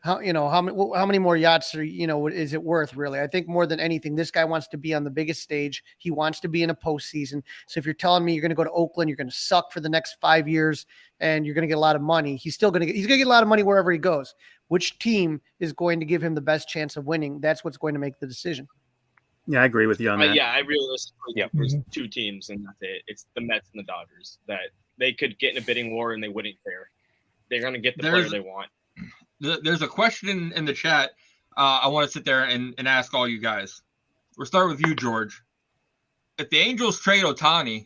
how many more yachts are, is it worth really? I think more than anything, this guy wants to be on the biggest stage. He wants to be in a postseason. So if you're telling me you're going to go to Oakland, you're going to suck for the next 5 years and you're going to get a lot of money, he's going to get a lot of money wherever he goes. Which team is going to give him the best chance of winning? That's what's going to make the decision. Yeah, I agree with you on that. I realistically think there's two teams, and that's it. It's the Mets and the Dodgers that they could get in a bidding war and they wouldn't care. They're going to get the player they want. There's a question in the chat. I want to sit there and ask all you guys. We'll start with you, George. If the Angels trade Ohtani,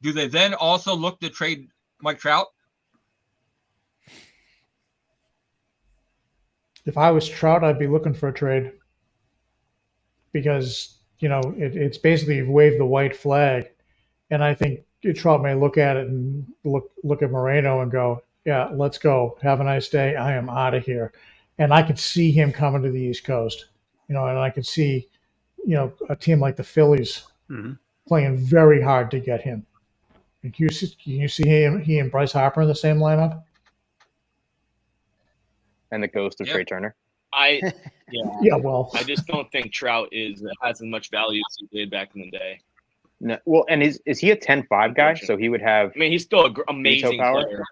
do they then also look to trade Mike Trout? If I was Trout, I'd be looking for a trade because, it's basically you've waved the white flag. And I think Trout may look at it and look at Moreno and go, yeah, let's go. Have a nice day. I am out of here. And I could see him coming to the East Coast, and I could see, a team like the Phillies playing very hard to get him. And can you see he and Bryce Harper in the same lineup? And the ghost of Trey Turner. Well, I just don't think Trout has as much value as he did back in the day. No, well, and is he a 10-5 guy? So he would have. I mean, he's still an amazing player.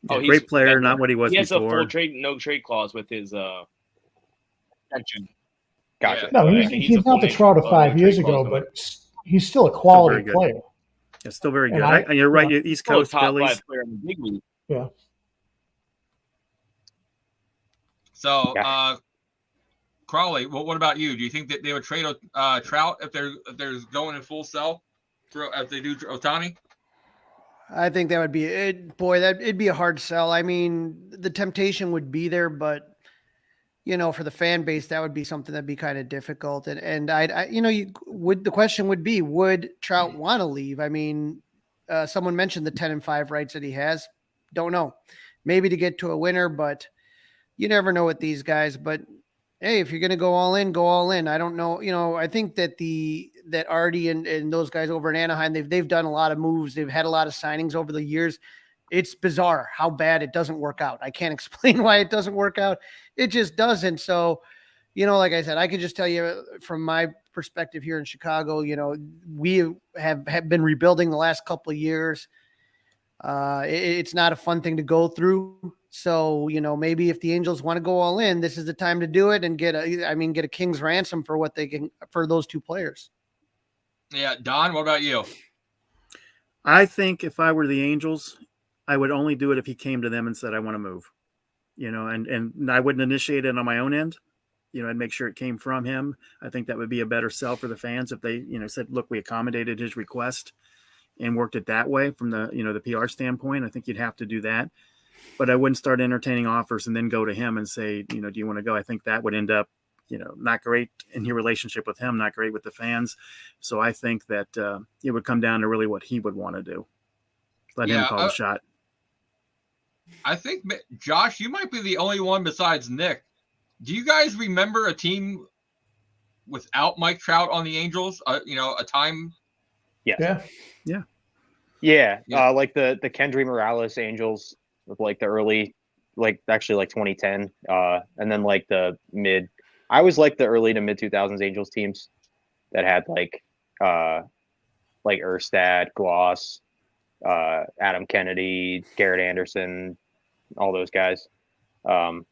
Great player, not what he was before. He has a full no trade clause with his pension. Gotcha. No, he's not the Trout of 5 years ago, but he's still a quality player. Yeah, still very good. And you're right. East Coast top Phillies. 5 player in the big league. Yeah. So, Crawley, what about you? Do you think that they would trade Trout if they're going in full sell if they do Ohtani? I think that would be it. Boy, it'd be a hard sell. I mean, the temptation would be there, but for the fan base, that would be something that'd be kind of difficult. And the question would be, would Trout want to leave? I mean, someone mentioned the 10-5 rights that he has. Don't know. Maybe to get to a winner, but you never know with these guys. But hey, if you're going to go all in, go all in. I don't know. I think that that Artie and those guys over in Anaheim, they've done a lot of moves. They've had a lot of signings over the years. It's bizarre how bad it doesn't work out. I can't explain why it doesn't work out. It just doesn't. So, like I said, I can just tell you from my perspective here in Chicago, we have been rebuilding the last couple of years. It's not a fun thing to go through. So, maybe if the Angels want to go all in, this is the time to do it and get a king's ransom for what they can for those two players. Yeah. Don, what about you? I think if I were the Angels, I would only do it if he came to them and said, I want to move, and I wouldn't initiate it on my own end. I'd make sure it came from him. I think that would be a better sell for the fans if they, said, look, we accommodated his request and worked it that way from the, the PR standpoint. I think you'd have to do that. But I wouldn't start entertaining offers and then go to him and say, do you want to go? I think that would end up, not great in your relationship with him, not great with the fans. So I think that it would come down to really what he would want to do. Let him call the shot. I think, Josh, you might be the only one besides Nick. Do you guys remember a team without Mike Trout on the Angels? A time? Yes. Yeah. Like the Kendry Morales Angels with like the early, actually 2010, and then like the mid. I always liked the early to mid 2000s Angels teams that had like Erstad, Gloss, Adam Kennedy, Garrett Anderson, all those guys, and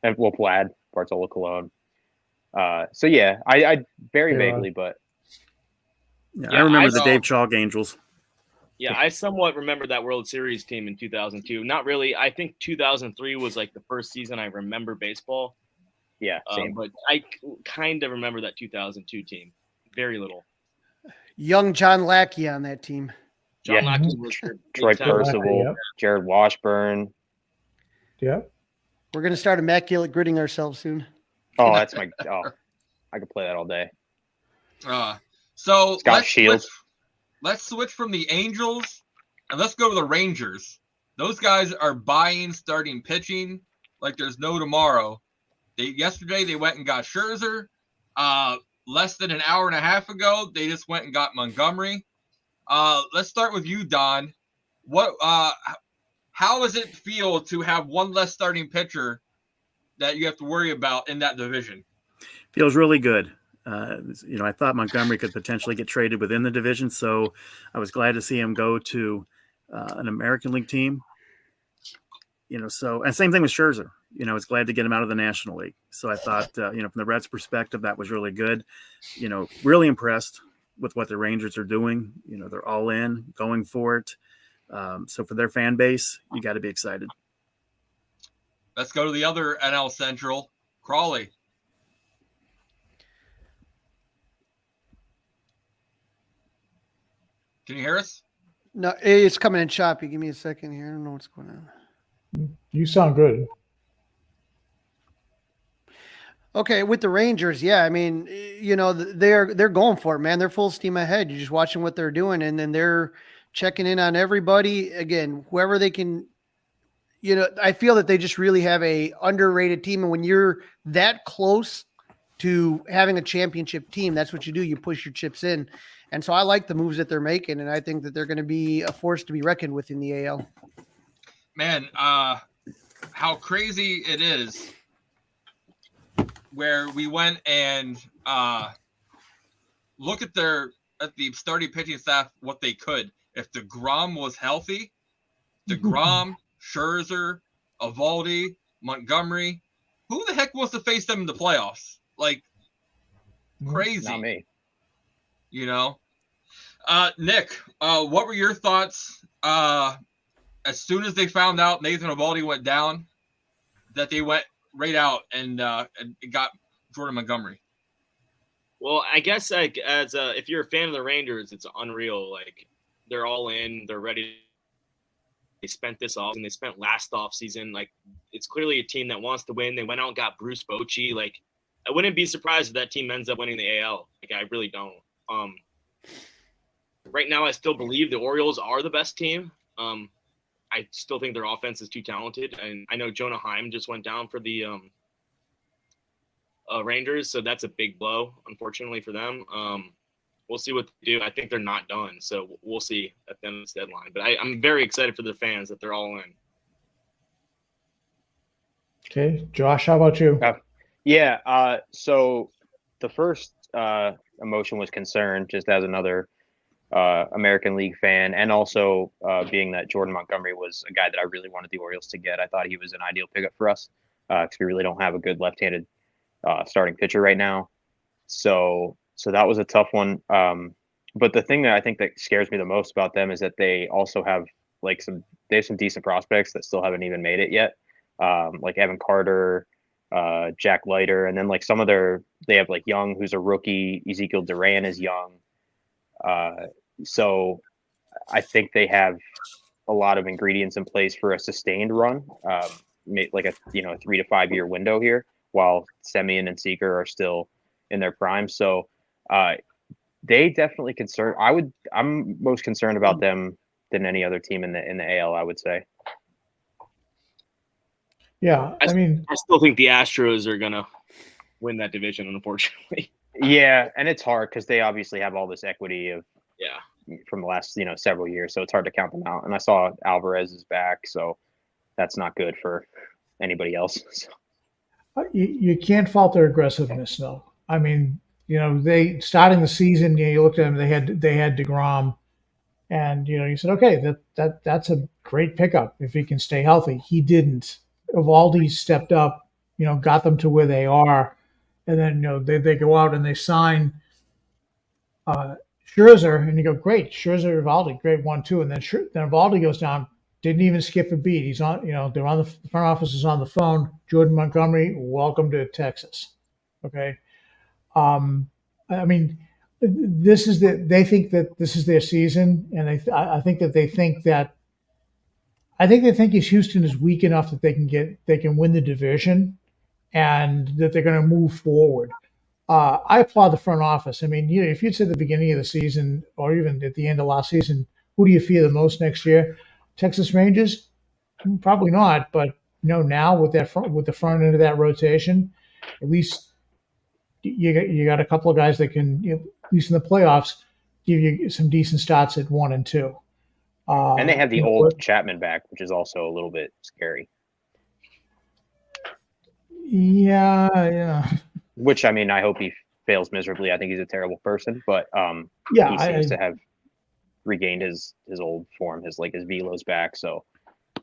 Plaid, Bartolo Colon. So yeah, I very vaguely, but I remember the Dave Chalk Angels. Yeah, I somewhat remember that World Series team in 2002. Not really. I think 2003 was like the first season I remember baseball. Yeah, same. But I kind of remember that 2002 team. Very little. Young John Lackey on that team. John Lackey was Troy Percival, Jared Washburn. Yeah. We're going to start immaculate gritting ourselves soon. Oh, that's I could play that all day. So Scott Shields. Let's switch from the Angels and let's go to the Rangers. Those guys are buying starting pitching like there's no tomorrow. Yesterday they went and got Scherzer. Less than an hour and a half ago, they just went and got Montgomery. Let's start with you, Don. How how does it feel to have one less starting pitcher that you have to worry about in that division? Feels really good. I thought Montgomery could potentially get traded within the division, so I was glad to see him go to an American League team. And same thing with Scherzer. I was glad to get him out of the National League. So I thought, from the Reds' perspective, that was really good. Really impressed with what the Rangers are doing. They're all in, going for it. So for their fan base, you got to be excited. Let's go to the other NL Central, Crawley. Can you hear us? No, it's coming in choppy. Give me a second here. I don't know what's going on. You sound good. Okay, with the Rangers, yeah, I mean, they're going for it, man. They're full steam ahead. You're just watching what they're doing, and then they're checking in on everybody. Again, whoever they can, I feel that they just really have a underrated team. And when you're that close to having a championship team, that's what you do. You push your chips in. And so I like the moves that they're making, and I think that they're going to be a force to be reckoned with in the AL. Man, how crazy it is where we went and look at the starting pitching staff, what they could. If DeGrom was healthy, DeGrom, Scherzer, Eovaldi, Montgomery, who the heck wants to face them in the playoffs? Like, crazy. Not me. Nick, what were your thoughts as soon as they found out Nathan Eovaldi went down, that they went right out and got Jordan Montgomery? Well, I guess if you're a fan of the Rangers, it's unreal. Like, they're all in, they're ready. They spent this off, and they spent last off season. Like, it's clearly a team that wants to win. They went out and got Bruce Bochy. Like, I wouldn't be surprised if that team ends up winning the AL. Like, I really don't. Right now, I still believe the Orioles are the best team. I still think their offense is too talented. And I know Jonah Heim just went down for the Rangers, so that's a big blow, unfortunately, for them. We'll see what they do. I think they're not done, so we'll see at the end of this deadline. But I'm very excited for the fans that they're all in. Okay, Josh, how about you? So the first emotion was concern, just as another American League fan, and also being that Jordan Montgomery was a guy that I really wanted the Orioles to get. I thought he was an ideal pickup for us because we really don't have a good left-handed starting pitcher right now. So that was a tough one. But the thing that I think that scares me the most about them is that they also have some decent prospects that still haven't even made it yet. Like Evan Carter, Jack Leiter, and then they have Young, who's a rookie. Ezekiel Duran is young. So I think they have a lot of ingredients in place for a sustained run, like a 3 to 5 year window here, while Semien and Seager are still in their prime. So they definitely I'm most concerned about them than any other team in the AL, I would say. Yeah, I still think the Astros are gonna win that division, unfortunately. Yeah, and it's hard because they obviously have all this equity from the last several years, so it's hard to count them out. And I saw Alvarez is back, so that's not good for anybody else. So. You can't fault their aggressiveness, though. I mean, they starting the season. You looked at them; they had DeGrom, and you said, okay, that's a great pickup if he can stay healthy. He didn't. Eovaldi stepped up, got them to where they are, and then they go out and they sign Scherzer, and you go, great, Scherzer, Eovaldi, great 1-2, and then Eovaldi goes down, didn't even skip a beat. He's on, they're on the front office is on the phone. Jordan Montgomery, welcome to Texas. Okay, I mean, they think that this is their season, and I think Houston is weak enough that they can win the division, and that they're going to move forward. I applaud the front office. I mean, if you'd said at the beginning of the season, or even at the end of last season, who do you fear the most next year? Texas Rangers? Probably not. But now with the front end of that rotation, at least you got a couple of guys that can, at least in the playoffs, give you some decent starts at 1 and 2. And they have the you know, old Chapman back, which is also a little bit scary. Yeah. Which, I mean, I hope he fails miserably. I think he's a terrible person, but Yeah, he seems to have regained his old form. His velo's back. So,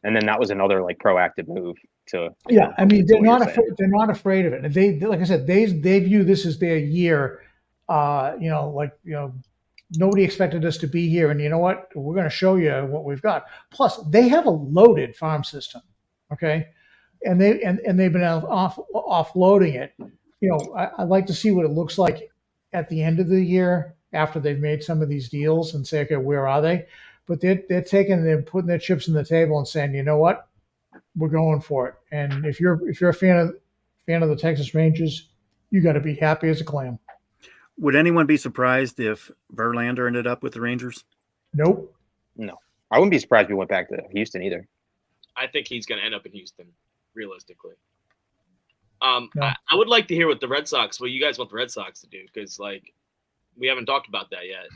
and then that was another like proactive move to. Yeah, I mean, to they're what not you're saying. afraid. They're not afraid of it. And they, like I said, they view this as their year. Nobody expected us to be here, and you know what? We're going to show you what we've got. Plus, they have a loaded farm system, okay? And they've been offloading it. You know, I'd like to see what it looks like at the end of the year after they've made some of these deals and say, okay, where are they? But they're taking, they're putting their chips on the table and saying, you know what? We're going for it. And if you're a fan of the Texas Rangers, you got to be happy as a clam. Would anyone be surprised if Verlander ended up with the Rangers? Nope. No, I wouldn't be surprised if he went back to Houston either. I think he's going to end up in Houston, realistically. No. I would like to hear what you guys want the Red Sox to do, because we haven't talked about that yet.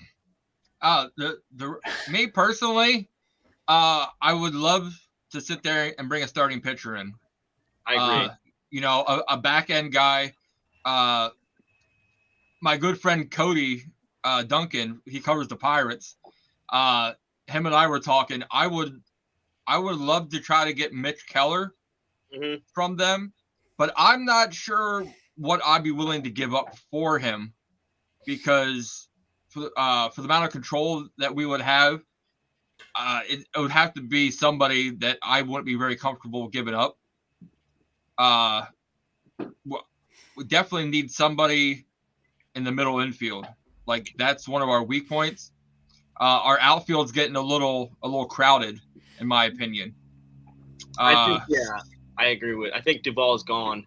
Me personally, I would love to sit there and bring a starting pitcher in. I agree. A back end guy. My good friend Cody Duncan, he covers the Pirates. Him and I were talking. I would love to try to get Mitch Keller from them, but I'm not sure what I'd be willing to give up for him, because for the amount of control that we would have, it would have to be somebody that I wouldn't be very comfortable giving up. We definitely need somebody in the middle infield. Like, that's one of our weak points. Our outfield's getting a little crowded, in my opinion. I agree I think Duvall's gone.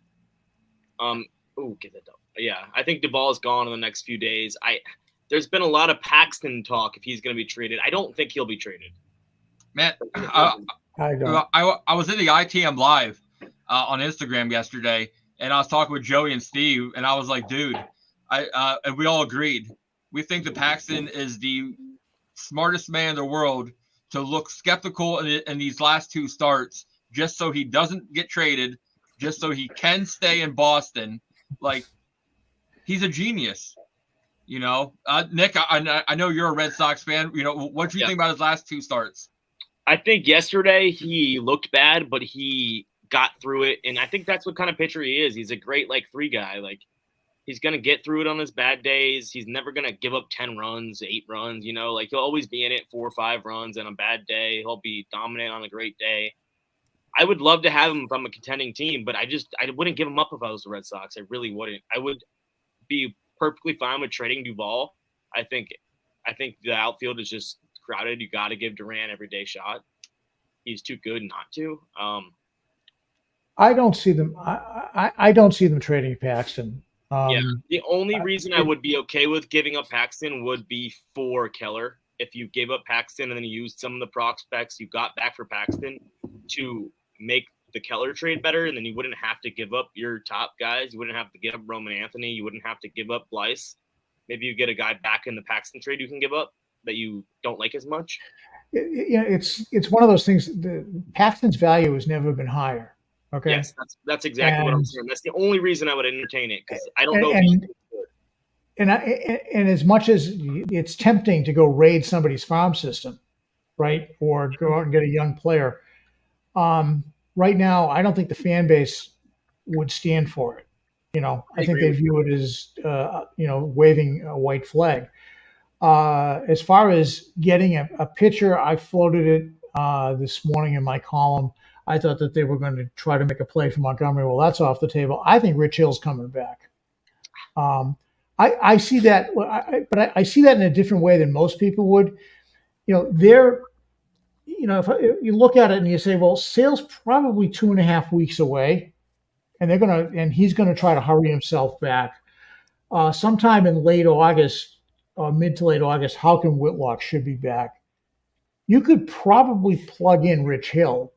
Get that done. Yeah, I think Duvall's gone in the next few days. There's been a lot of Paxton talk if he's going to be traded. I don't think he'll be traded. Man, I don't. I was in the ITM Live on Instagram yesterday, and I was talking with Joey and Steve, and I was like, dude, and we all agreed. We think that Paxton is the smartest man in the world to look skeptical in these last two starts, just so he doesn't get traded, just so he can stay in Boston. Like, he's a genius. Nick, I know you're a Red Sox fan. What do you think about his last two starts? I think yesterday he looked bad, but he got through it, and I think that's what kind of pitcher he is. He's a great 3 guy. He's gonna get through it on his bad days. He's never gonna give up 10 runs, 8 runs. He'll always be in it 4 or 5 runs on a bad day. He'll be dominant on a great day. I would love to have him from a contending team, but I wouldn't give him up if I was the Red Sox. I really wouldn't. I would be perfectly fine with trading Duvall. I think the outfield is just crowded. You got to give Durant every day shot. He's too good not to. I don't see them. I don't see them trading Paxton. The only reason I would be okay with giving up Paxton would be for Keller. If you gave up Paxton and then you used some of the prospects you got back for Paxton to make the Keller trade better, and then you wouldn't have to give up your top guys. You wouldn't have to give up Roman Anthony. You wouldn't have to give up Blyce. Maybe you get a guy back in the Paxton trade you can give up that you don't like as much. It's one of those things. Paxton's value has never been higher. Okay. Yes, that's exactly what I'm saying. That's the only reason I would entertain it, because I don't know if he's good. And as much as it's tempting to go raid somebody's farm system, right, or go out and get a young player, right now I don't think the fan base would stand for it. I think they view it as waving a white flag. As far as getting a pitcher, I floated it this morning in my column. I thought that they were going to try to make a play for Montgomery. Well, that's off the table. I think Rich Hill's coming back. I see that, but I see that in a different way than most people would. If you look at it and you say, well, Sale's probably 2.5 weeks away, and he's gonna try to hurry himself back. Sometime in late August, mid to late August, Houken Whitlock should be back. You could probably plug in Rich Hill,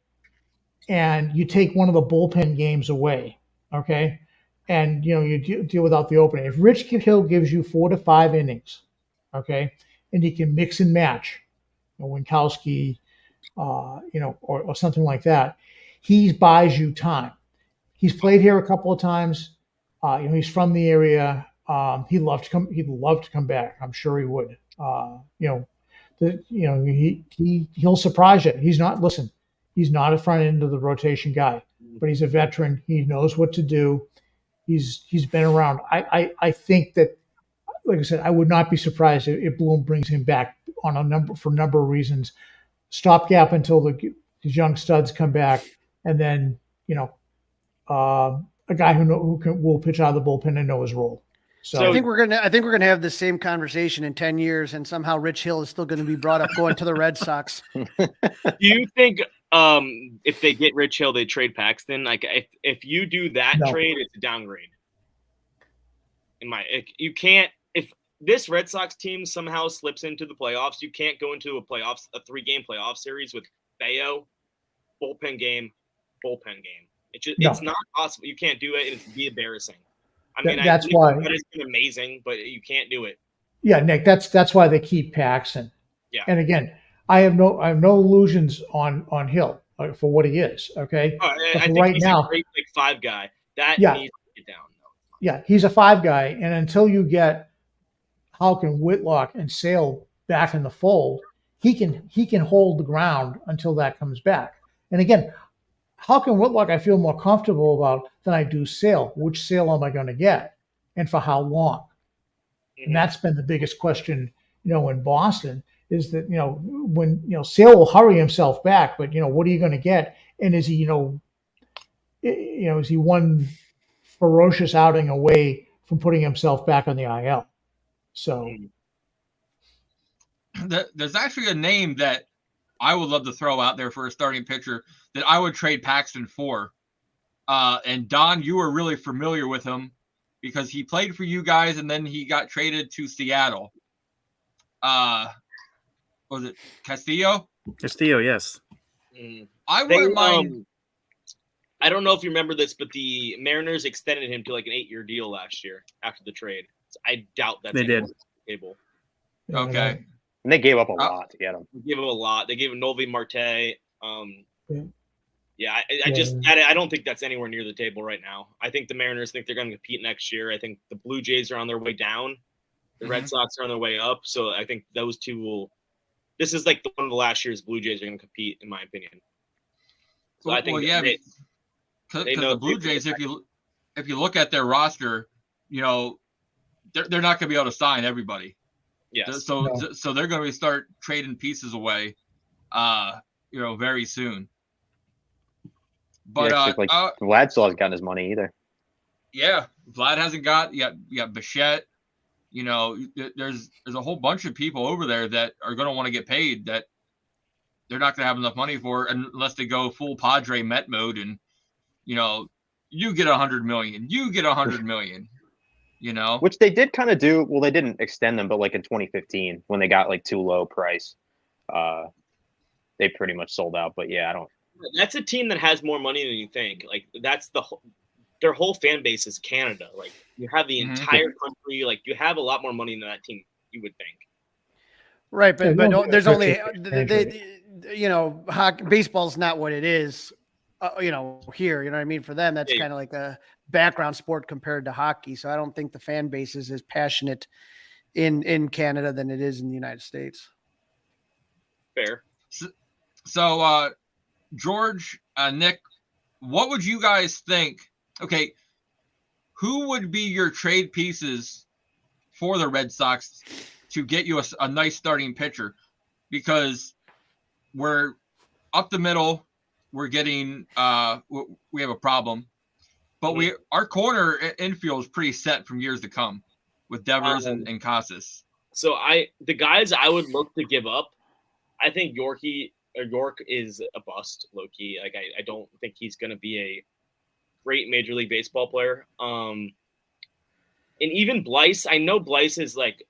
and you take one of the bullpen games away, okay? And, you deal without the opening. If Rich Hill gives you 4 to 5 innings, okay, and he can mix and match, Winkowski, or something like that. He buys you time. He's played here a couple of times. He's from the area. He'd love to come. He'd love to come back. I'm sure he would. He'll surprise you. He's not. Listen, he's not a front end of the rotation guy, but he's a veteran. He knows what to do. He's been around. I think that, like I said, I would not be surprised if Bloom brings him back for a number of reasons. Stopgap until these young studs come back, and then a guy who will pitch out of the bullpen and know his role. So I think we're gonna have the same conversation in 10 years, and somehow Rich Hill is still going to be brought up going to the Red Sox. Do you think if they get Rich Hill, they trade Paxton? Like if you do that trade, it's a downgrade. You can't. If this Red Sox team somehow slips into the playoffs, you can't go into a 3-game playoff series with Bayo, bullpen game. It's not possible. You can't do it. It'd be embarrassing. I mean, that's why it's been amazing, but you can't do it. Yeah, Nick, that's why they keep Paxton. Yeah. And again, I have no illusions on Hill for what he is. Okay. I think right he's now, a great 5 guy. That needs to get down. Yeah, he's a 5 guy, and until you get Halkin, Whitlock, and Sale back in the fold, he can hold the ground until that comes back. And again, Halkin, Whitlock, I feel more comfortable about than I do Sale. Which Sale am I going to get, and for how long? Mm-hmm. And that's been the biggest question, in Boston, is that when Sale will hurry himself back, but what are you going to get? And is he is he one ferocious outing away from putting himself back on the IL? So there's actually a name that I would love to throw out there for a starting pitcher that I would trade Paxton for. And Don, you were really familiar with him because he played for you guys and then he got traded to Seattle. Was it Castillo? Castillo, yes. I wouldn't mind. I don't know if you remember this, but the Mariners extended him to like an 8-year deal last year after the trade. So I doubt that's they did. On the table. Okay. And they gave up a lot to get him. They gave him a lot. They gave him Novi Marte. I don't think that's anywhere near the table right now. I think the Mariners think they're going to compete next year. I think the Blue Jays are on their way down. The Red Sox are on their way up. So I think those two will. This is like one of the last year's Blue Jays are going to compete, in my opinion. So I think because the Blue Jays, if you look at their roster, they're not going to be able to sign everybody. Yes. So they're going to start trading pieces away, very soon. But Vlad still hasn't gotten his money either. Yeah, Vlad hasn't got. You got Bichette. There's a whole bunch of people over there that are going to want to get paid that they're not going to have enough money for unless they go full Padre Met mode and you get $100 million, you get $100 million. Which they did kind of do. Well, they didn't extend them, but like in 2015 when they got like too low price, they pretty much sold out. But yeah, I don't. That's a team that has more money than you think. Like that's their whole fan base is Canada. Like you have the entire country. Like you have a lot more money than that team. You would think. Right, but there's only baseball's not what it is. Here, you know what I mean? For them, that's kind of like a background sport compared to hockey. So I don't think the fan base is as passionate in Canada than it is in the United States. Fair. So George, Nick, what would you guys think? Okay, who would be your trade pieces for the Red Sox to get you a nice starting pitcher? Because we're up the middle. We're getting we have a problem, but our corner infield is pretty set from years to come with Devers and Casas. So the guys I would look to give up, I think York is a bust, low key. Like I don't think he's going to be a great Major League Baseball player. And even Blyce, I know Blyce is like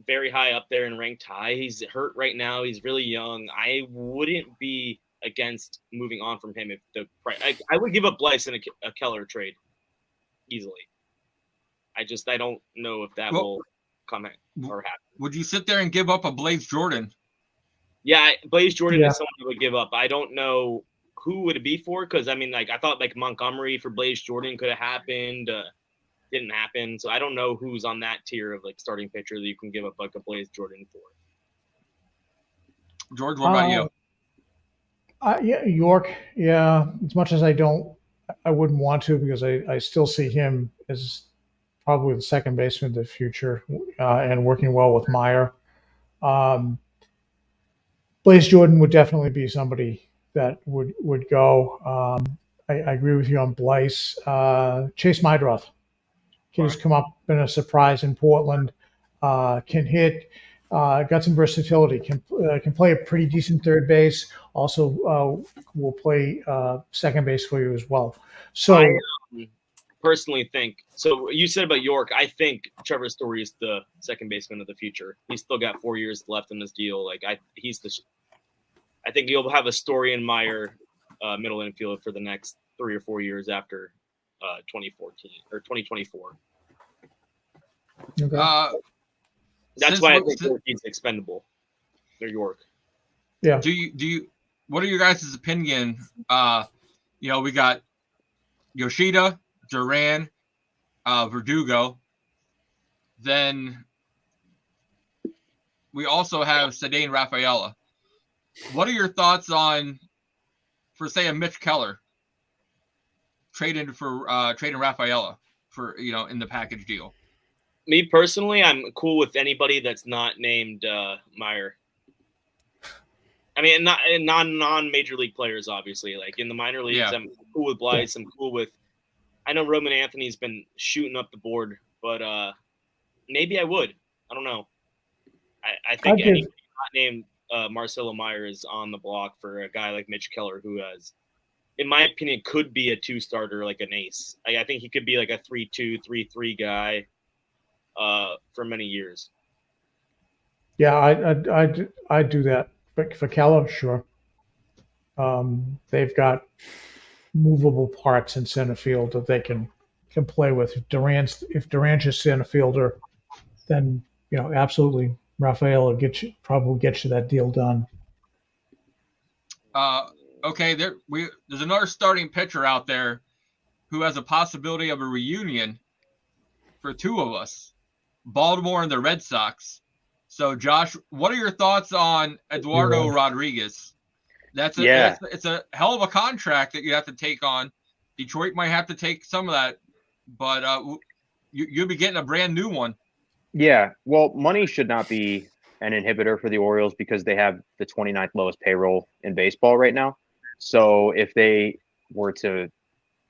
very high up there and ranked high. He's hurt right now. He's really young. I wouldn't be against moving on from him if the price. I would give up Blyce in a Keller trade easily. I don't know if that will come or happen. Would you sit there and give up a Blaze Jordan? Yeah, Blaze Jordan Yeah. is someone who would give up. I don't know who would it be for, because I mean, like I thought like Montgomery for Blaze Jordan could have happened. Didn't happen. So I don't know who's on that tier of like starting pitcher that you can give up like a Blaze Jordan for. George, what about you? Yeah, York. Yeah, as much as I wouldn't want to, because I still see him as probably the second baseman of the future, and working well with Meyer. Blaze Jordan would definitely be somebody that would go. I agree with you on Blyce. Chase Mydroth. Kid who's come up, been a surprise in Portland. Can hit. Got some versatility. Can play a pretty decent third base. Also, will play second base for you as well. So I personally think so. You said about York. I think Trevor Story is the second baseman of the future. He's still got 4 years left in this deal. Like I think he'll have a Story and Meyer middle infield for the next 3 or 4 years after 2014 or 2024. okay. That's why I think he's expendable. They're York. Yeah. Do you? What are your guys' opinion? We got Yoshida, Duran, Verdugo. Then we also have Cedane Rafaela. What are your thoughts on, for say, a Mitch Keller trading Rafaela for in the package deal? Me personally, I'm cool with anybody that's not named Meyer. I mean, not non-major league players, obviously. Like in the minor leagues, Yeah. I'm cool with Blyce. I'm cool with. I know Roman Anthony's been shooting up the board, but maybe I would. I don't know. I think anybody not named Marcelo Meyer is on the block for a guy like Mitch Keller, who has, in my opinion, could be a two-starter, like an ace. I think he could be like a 3-2, 3-3 guy for many years. Yeah, I'd do that. But for Keller, sure. They've got movable parts in center field that they can play with. If Duran's a center fielder, then absolutely Rafael will probably get you that deal done. Okay, there's another starting pitcher out there who has a possibility of a reunion for two of us, Baltimore and the Red Sox. So, Josh, what are your thoughts on Eduardo Rodriguez? It's a hell of a contract that you have to take on. Detroit might have to take some of that, but you'll be getting a brand new one. Yeah, well, money should not be an inhibitor for the Orioles because they have the 29th lowest payroll in baseball right now. So if they were to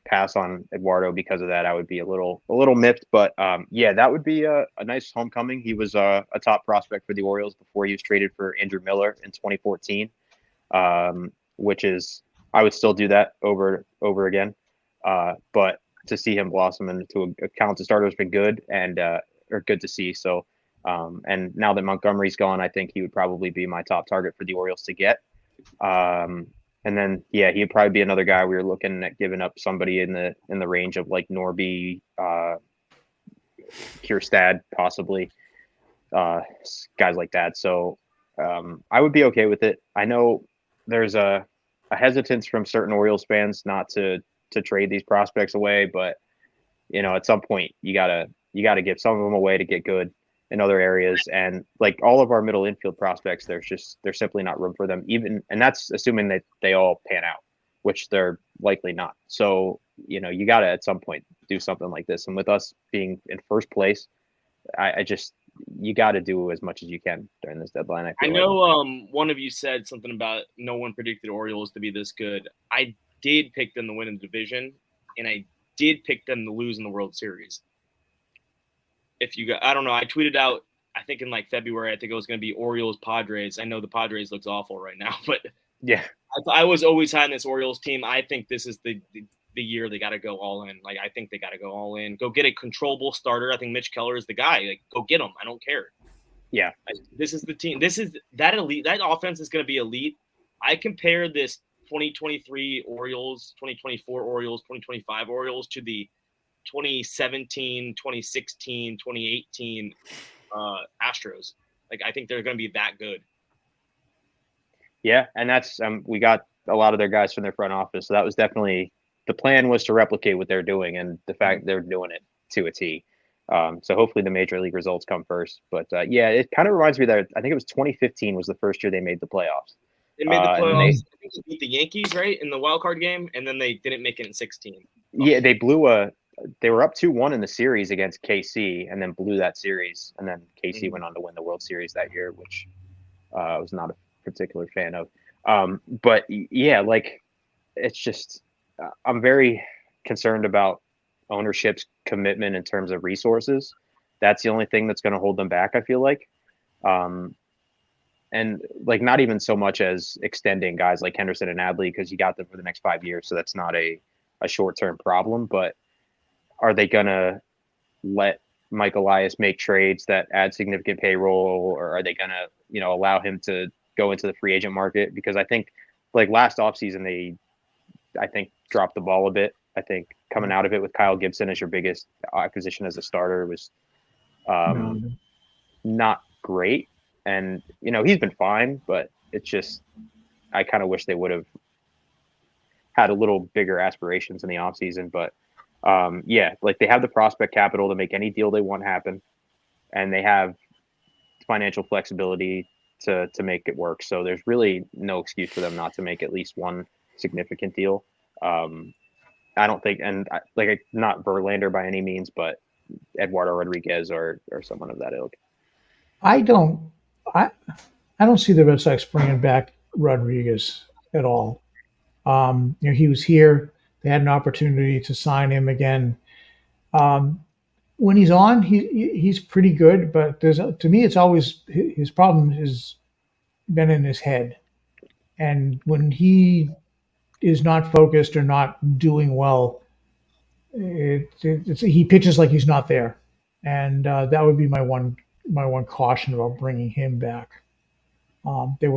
pass on Eduardo because of that, I would be a little miffed. But that would be a nice homecoming. He was a top prospect for the Orioles before he was traded for Andrew Miller in 2014, which is, I would still do that over again. But to see him blossom into a talented starter has been good and or good to see. So and now that Montgomery's gone, I think he would probably be my top target for the Orioles to get. And then, he'd probably be another guy we were looking at giving up, somebody in the range of like Norby, Kierstad, possibly, guys like that. So I would be okay with it. I know there's a hesitance from certain Orioles fans not to trade these prospects away, but at some point you gotta give some of them away to get good in other areas. And like all of our middle infield prospects, there's simply not room for them, and that's assuming that they all pan out, which they're likely not. So, you got to at some point do something like this. And with us being in first place, you got to do as much as you can during this deadline. I know one of you said something about no one predicted Orioles to be this good. I did pick them to win in the division, and I did pick them to lose in the World Series. I don't know. I tweeted out, I think in like February, I think it was going to be Orioles Padres. I know the Padres looks awful right now, but yeah, I was always high on this Orioles team. I think this is the year they got to go all in. Like, I think they got to go all in. Go get a controllable starter. I think Mitch Keller is the guy. Like, go get him. I don't care. Yeah. This is the team. This is that elite. That offense is going to be elite. I compare this 2023 Orioles, 2024 Orioles, 2025 Orioles to the 2017, 2016, 2018 Astros. Like, I think they're going to be that good. Yeah, and that's we got a lot of their guys from their front office, so that was definitely the plan was to replicate what they're doing, and the fact they're doing it to a T. So hopefully the major league results come first. But yeah, it kind of reminds me that I think it was 2015 was the first year they made the playoffs. They made the And then playoffs. I think they beat the Yankees, right, in the wild card game, and then they didn't make it in 16. Yeah, they were up 2-1 in the series against KC, and then blew that series, and then KC went on to win the World Series that year, which I was not a particular fan of. But yeah, like it's just I'm very concerned about ownership's commitment in terms of resources. That's the only thing that's going to hold them back, I feel like. And like not even so much as extending guys like Henderson and Adley because you got them for the next 5 years, so that's not a short-term problem. But are they going to let Mike Elias make trades that add significant payroll, or are they going to, allow him to go into the free agent market? Because I think like last offseason, they dropped the ball a bit. I think coming out of it with Kyle Gibson as your biggest acquisition as a starter was not great. And, he's been fine, but it's just, I kind of wish they would have had a little bigger aspirations in the offseason. But yeah, like they have the prospect capital to make any deal they want happen, and they have financial flexibility to make it work. So there's really no excuse for them not to make at least one significant deal. I don't think, and not Verlander by any means, but Eduardo Rodriguez or someone of that ilk. I don't see the Red Sox bringing back Rodriguez at all. He was here. They had an opportunity to sign him again. When he's on, he's pretty good, but to me, it's always his problem has been in his head. And when he is not focused or not doing well, he pitches like he's not there. And that would be my one caution about bringing him back. They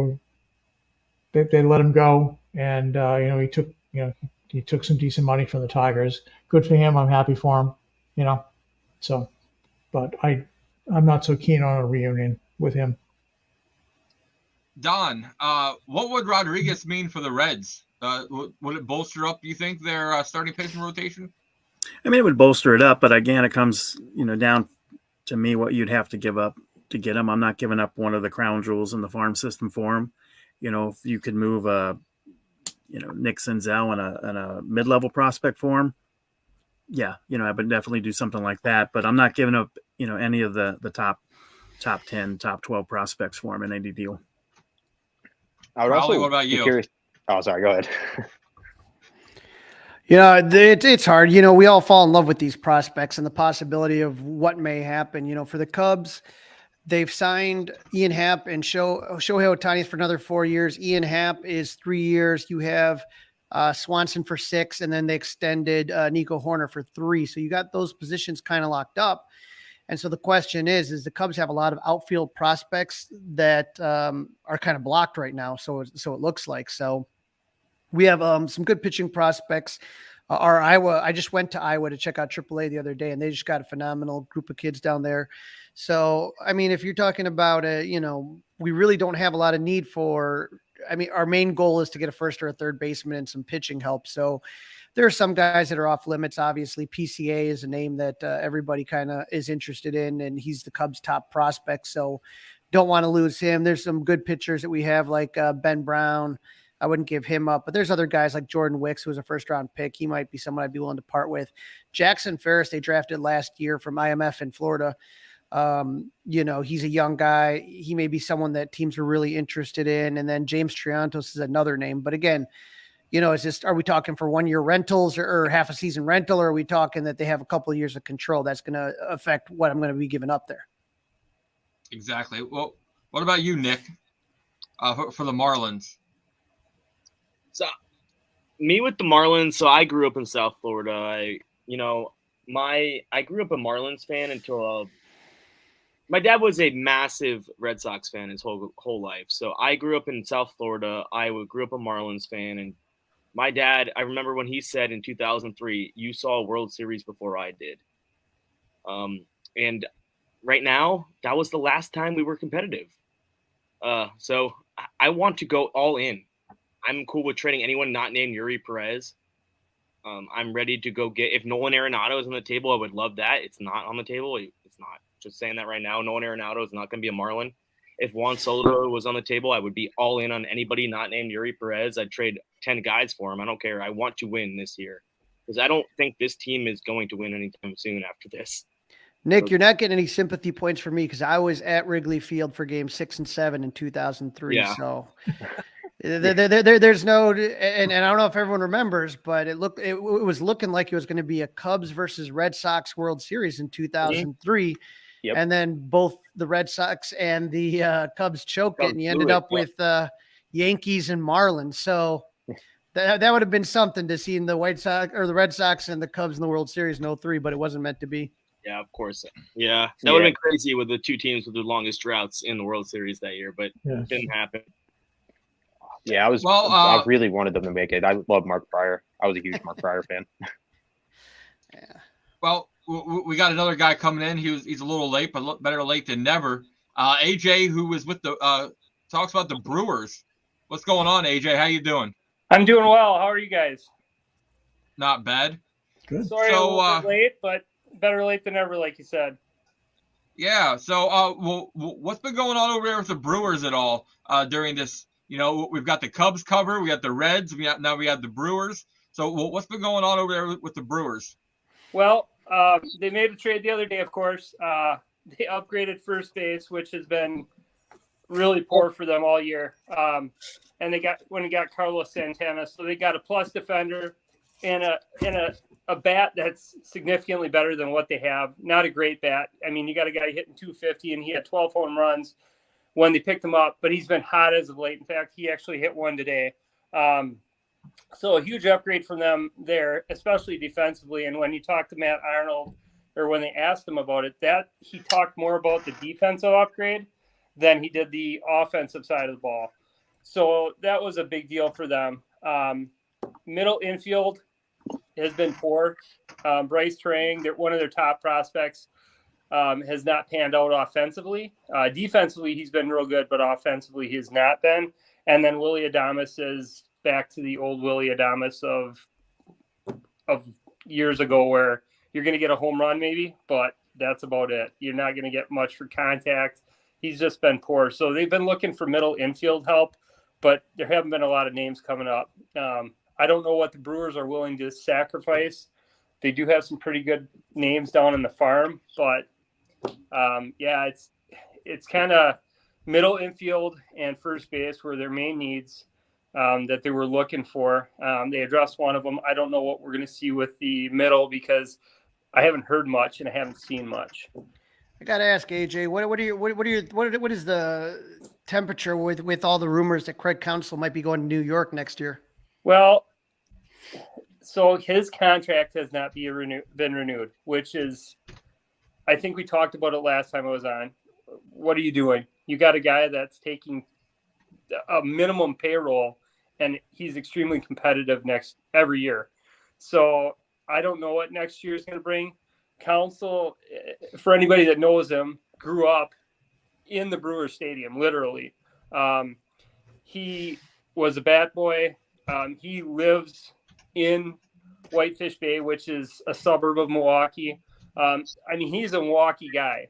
let him go, and he took some decent money from the Tigers. Good for him. I'm happy for him. So, but I'm not so keen on a reunion with him. Don, what would Rodriguez mean for the Reds? Would it bolster up, you think, their starting pitching rotation? I mean, it would bolster it up, but again, it comes, down to me what you'd have to give up to get him. I'm not giving up one of the crown jewels in the farm system for him. If you could move Nick Senzel and a mid-level prospect for him, yeah, I would definitely do something like that. But I'm not giving up, any of the top 10, top 12 prospects for him in any deal. I would Raleigh, also what about you? be curious. Oh, sorry. Go ahead. It's hard. We all fall in love with these prospects and the possibility of what may happen. For the Cubs, they've signed Ian Happ and Shohei Ohtani for another 4 years. Ian Happ is 3 years. You have Swanson for 6, and then they extended Nico Horner for 3. So you got those positions kind of locked up. And so the question is the Cubs have a lot of outfield prospects that are kind of blocked right now. So it looks like. So we have some good pitching prospects. I just went to Iowa to check out AAA the other day, and they just got a phenomenal group of kids down there. So, I mean, if you're talking about we really don't have a lot of need for, our main goal is to get a first or a third baseman and some pitching help. So there are some guys that are off limits. Obviously, PCA is a name that everybody kind of is interested in, and he's the Cubs' top prospect. So don't want to lose him. There's some good pitchers that we have like Ben Brown. I wouldn't give him up, but there's other guys like Jordan Wicks, who was a first-round pick. He might be someone I'd be willing to part with. Jackson Ferris, they drafted last year from IMF in Florida. He's a young guy. He may be someone that teams are really interested in. And then James Triantos is another name. But again, are we talking for 1 year rentals or half a season rental? Or are we talking that they have a couple of years of control? That's going to affect what I'm going to be giving up there. Exactly. Well, what about you, Nick, for the Marlins? So me with the Marlins. So I grew up in South Florida. I grew up a Marlins fan until my dad was a massive Red Sox fan his whole life. So I grew up in South Florida. I grew up a Marlins fan. And my dad, I remember when he said in 2003, you saw a World Series before I did. And right now, that was the last time we were competitive. So I want to go all in. I'm cool with trading anyone not named Yuri Perez. I'm ready to go get – if Nolan Arenado is on the table, I would love that. It's not on the table. It's not. Just saying that right now. Nolan Arenado is not going to be a Marlin. If Juan Soto was on the table, I would be all in on anybody not named Yuri Perez. I'd trade 10 guys for him. I don't care. I want to win this year because I don't think this team is going to win anytime soon after this. Nick, you're not getting any sympathy points for me because I was at Wrigley Field for games 6 and 7 in 2003. Yeah. So there's no, and I don't know if everyone remembers, but it was looking like it was going to be a Cubs versus Red Sox World Series in 2003. Yep. And then both the Red Sox and the Cubs choked it, and you ended up with Yankees and Marlins. So that would have been something to see in the White Sox or the Red Sox and the Cubs in the World Series in 03, but it wasn't meant to be. Yeah, of course. Yeah, that would have been crazy with the two teams with the longest droughts in the World Series that year, but it didn't happen. Yeah, I really wanted them to make it. I love Mark Pryor. I was a huge Mark Pryor fan. Yeah. Well, we got another guy coming in. He's a little late, but better late than never. AJ, who was with the talks about the Brewers. What's going on, AJ? How you doing? I'm doing well. How are you guys? Not bad. Good. Sorry, a little bit late, but better late than never, like you said. Yeah. So, what's been going on over there with the Brewers at all during this? You know, we've got the Cubs cover, we got the Reds, now we have the Brewers. So, what's been going on over there with the Brewers? Well, they made a trade the other day, of course. They upgraded first base, which has been really poor for them all year. And they got Carlos Santana, so they got a plus defender and a bat that's significantly better than what they have. Not a great bat. I mean, you got a guy hitting 250, and he had 12 home runs when they picked him up, but he's been hot as of late. In fact, he actually hit one today. So a huge upgrade from them there, especially defensively. And when you talk to Matt Arnold, or when they asked him about it, that he talked more about the defensive upgrade than he did the offensive side of the ball. So that was a big deal for them. Middle infield has been poor. Bryce Trang, one of their top prospects, has not panned out offensively. Defensively, he's been real good, but offensively, he has not been. And then Willy Adames is back to the old Willy Adames of years ago, where you're going to get a home run maybe, but that's about it. You're not going to get much for contact. He's just been poor. So they've been looking for middle infield help, but there haven't been a lot of names coming up. I don't know what the Brewers are willing to sacrifice. They do have some pretty good names down in the farm, but it's kind of middle infield and first base were their main needs that they were looking for. They addressed one of them. I don't know what we're going to see with the middle because I haven't heard much and I haven't seen much. I got to ask AJ, what is the temperature with all the rumors that Craig Counsell might be going to New York next year? Well, so his contract has not been renewed, which is, I think we talked about it last time I was on. What are you doing? You got a guy that's taking a minimum payroll, and he's extremely competitive every year. So I don't know what next year is going to bring. Counsell, for anybody that knows him, grew up in the Brewers Stadium, literally. He was a bat boy. He lives in Whitefish Bay, which is a suburb of Milwaukee. He's a Milwaukee guy.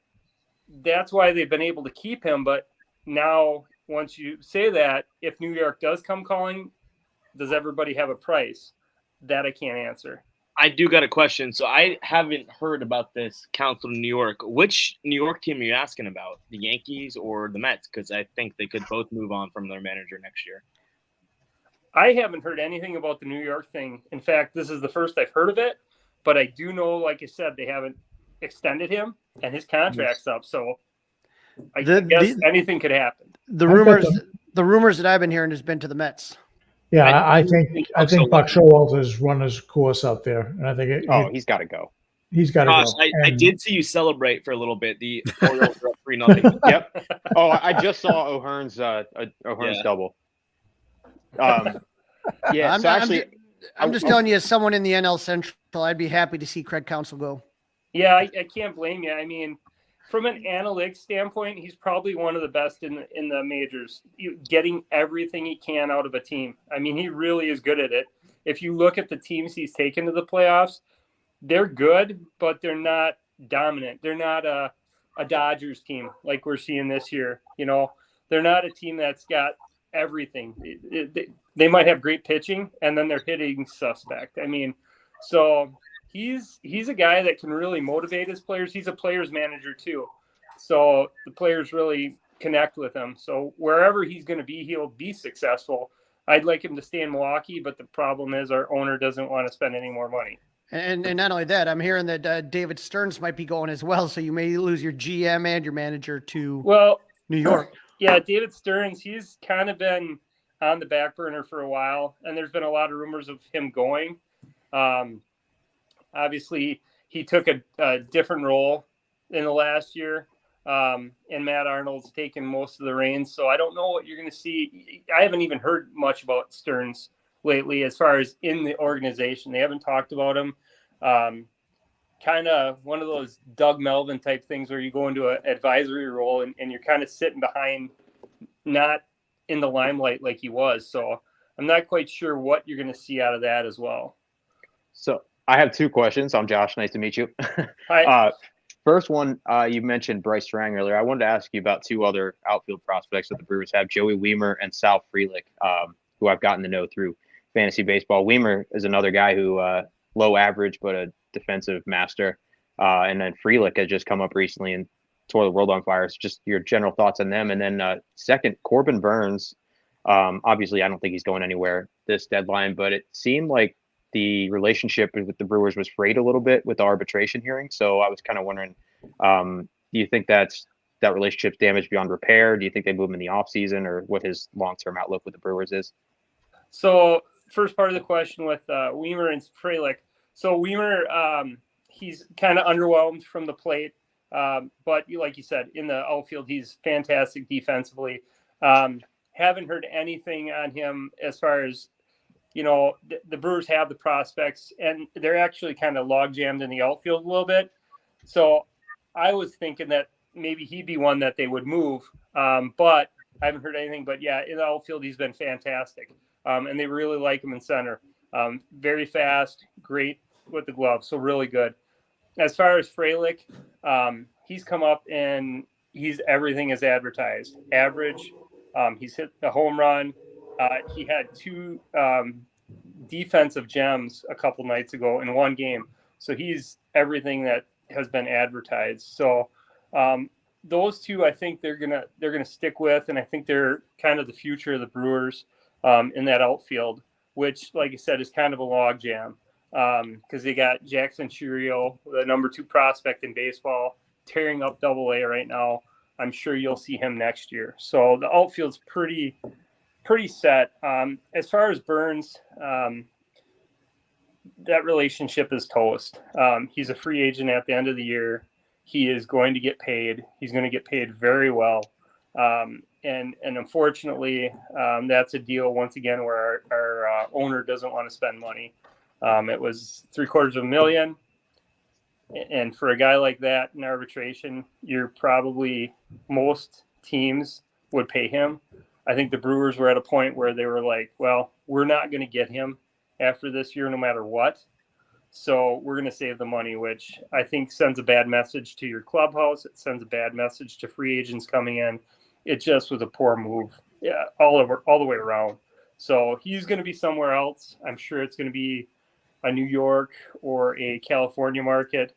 That's why they've been able to keep him. But now, once you say that, if New York does come calling, does everybody have a price? That I can't answer. I do got a question. So I haven't heard about this Counsell in New York. Which New York team are you asking about? The Yankees or the Mets? Because I think they could both move on from their manager next year. I haven't heard anything about the New York thing. In fact, this is the first I've heard of it. But I do know, like I said, they haven't extended him and his contract's up. So I guess anything could happen. The rumors that I've been hearing has been to the Mets. Yeah, I think Buck Showalter has run his course out there, and I think he's got to go. He's got to go. I did see you celebrate for a little bit. The Orioles were up 3-0. Yep. Oh, I just saw O'Hearn's double. Yeah. I'm just telling you, as someone in the NL Central, I'd be happy to see Craig Counsell go. Yeah, I can't blame you. I mean, from an analytics standpoint, he's probably one of the best in the majors, getting everything he can out of a team. I mean, he really is good at it. If you look at the teams he's taken to the playoffs, they're good, but they're not dominant. They're not a Dodgers team like we're seeing this year. You know, they're not a team that's got everything. They might have great pitching, and then they're hitting suspect. I mean, so he's a guy that can really motivate his players. He's a players manager too. So the players really connect with him. So wherever he's going to be, he'll be successful. I'd like him to stay in Milwaukee, but the problem is our owner doesn't want to spend any more money. And not only that, I'm hearing that David Stearns might be going as well. So you may lose your GM and your manager to New York. Yeah, David Stearns, he's kind of been on the back burner for a while, and there's been a lot of rumors of him going. Obviously, he took a different role in the last year, and Matt Arnold's taken most of the reins. So I don't know what you're going to see. I haven't even heard much about Stearns lately as far as in the organization. They haven't talked about him. Kind of one of those Doug Melvin type things where you go into an advisory role and you're kind of sitting behind, not in the limelight like he was. So I'm not quite sure what you're going to see out of that as well. So I have two questions. I'm Josh. Nice to meet you. Hi. First one, you mentioned Bryce Strang earlier. I wanted to ask you about two other outfield prospects that the Brewers have, Joey Wiemer and Sal Frelick, who I've gotten to know through fantasy baseball. Wiemer is another guy who low average, but a defensive master. And then Frelick has just come up recently and tore the world on fire. So just your general thoughts on them. And then second, Corbin Burns. Obviously, I don't think he's going anywhere this deadline, but it seemed like the relationship with the Brewers was frayed a little bit with the arbitration hearing. So I was kind of wondering, do you think that relationship's damaged beyond repair? Do you think they move him in the offseason, or what his long-term outlook with the Brewers is? So first part of the question with Wiemer and Frelick. So Wiemer, he's kind of underwhelmed from the plate. But like you said, in the outfield, he's fantastic defensively. Haven't heard anything on him as far as, the Brewers have the prospects, and they're actually kind of log jammed in the outfield a little bit. So I was thinking that maybe he'd be one that they would move. But I haven't heard anything. But yeah, in the outfield, he's been fantastic. And they really like him in center. Very fast, great with the glove. So really good. As far as Frelick, he's come up and he's everything is advertised. Average. He's hit a home run. He had two defensive gems a couple nights ago in one game. So he's everything that has been advertised. So those two, I think they're gonna stick with, and I think they're kind of the future of the Brewers in that outfield, which, like I said, is kind of a log jam because they got Jackson Chourio, the number 2 prospect in baseball, tearing up Double-A right now. I'm sure you'll see him next year. So the outfield's pretty set. As far as Burns, that relationship is toast. He's a free agent at the end of the year. He is going to get paid. He's going to get paid very well. And unfortunately, that's a deal, once again, where our owner doesn't want to spend money. It was $750,000. And for a guy like that in arbitration, most teams would pay him. I think the Brewers were at a point where they were like, well, we're not going to get him after this year no matter what. So we're going to save the money, which I think sends a bad message to your clubhouse. It sends a bad message to free agents coming in. It just was a poor move, all the way around. So he's going to be somewhere else. I'm sure it's going to be a New York or a California market.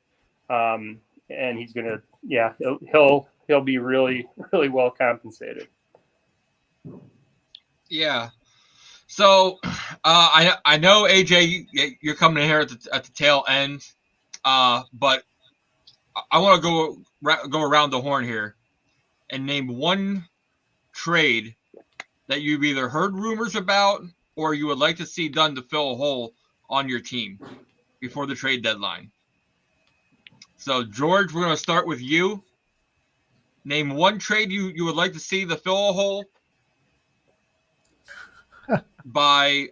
And he's going to, he'll be really, really well compensated. Yeah. So I know, AJ, you're coming in here at the tail end, but I want to go around the horn here and name one trade that you've either heard rumors about or you would like to see done to fill a hole on your team before the trade deadline. So, George, we're going to start with you. Name one trade you would like to see to fill a hole by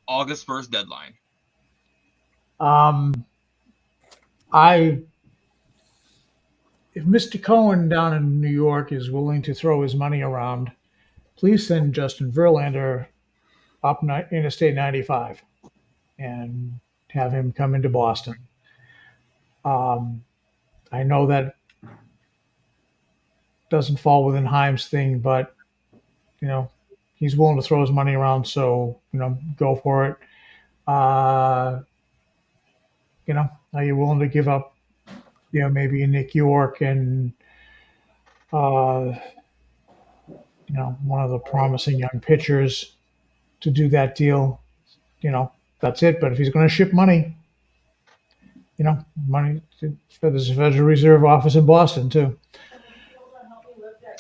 August 1st deadline. if Mr. Cohen down in New York is willing to throw his money around, please send Justin Verlander up Interstate 95 and have him come into Boston. I know that doesn't fall within Heim's thing, but he's willing to throw his money around, so go for it. Are you willing to give up, maybe a Nick York and one of the promising young pitchers to do that deal? That's it. But if he's going to ship money, money for the Federal Reserve Office in Boston too.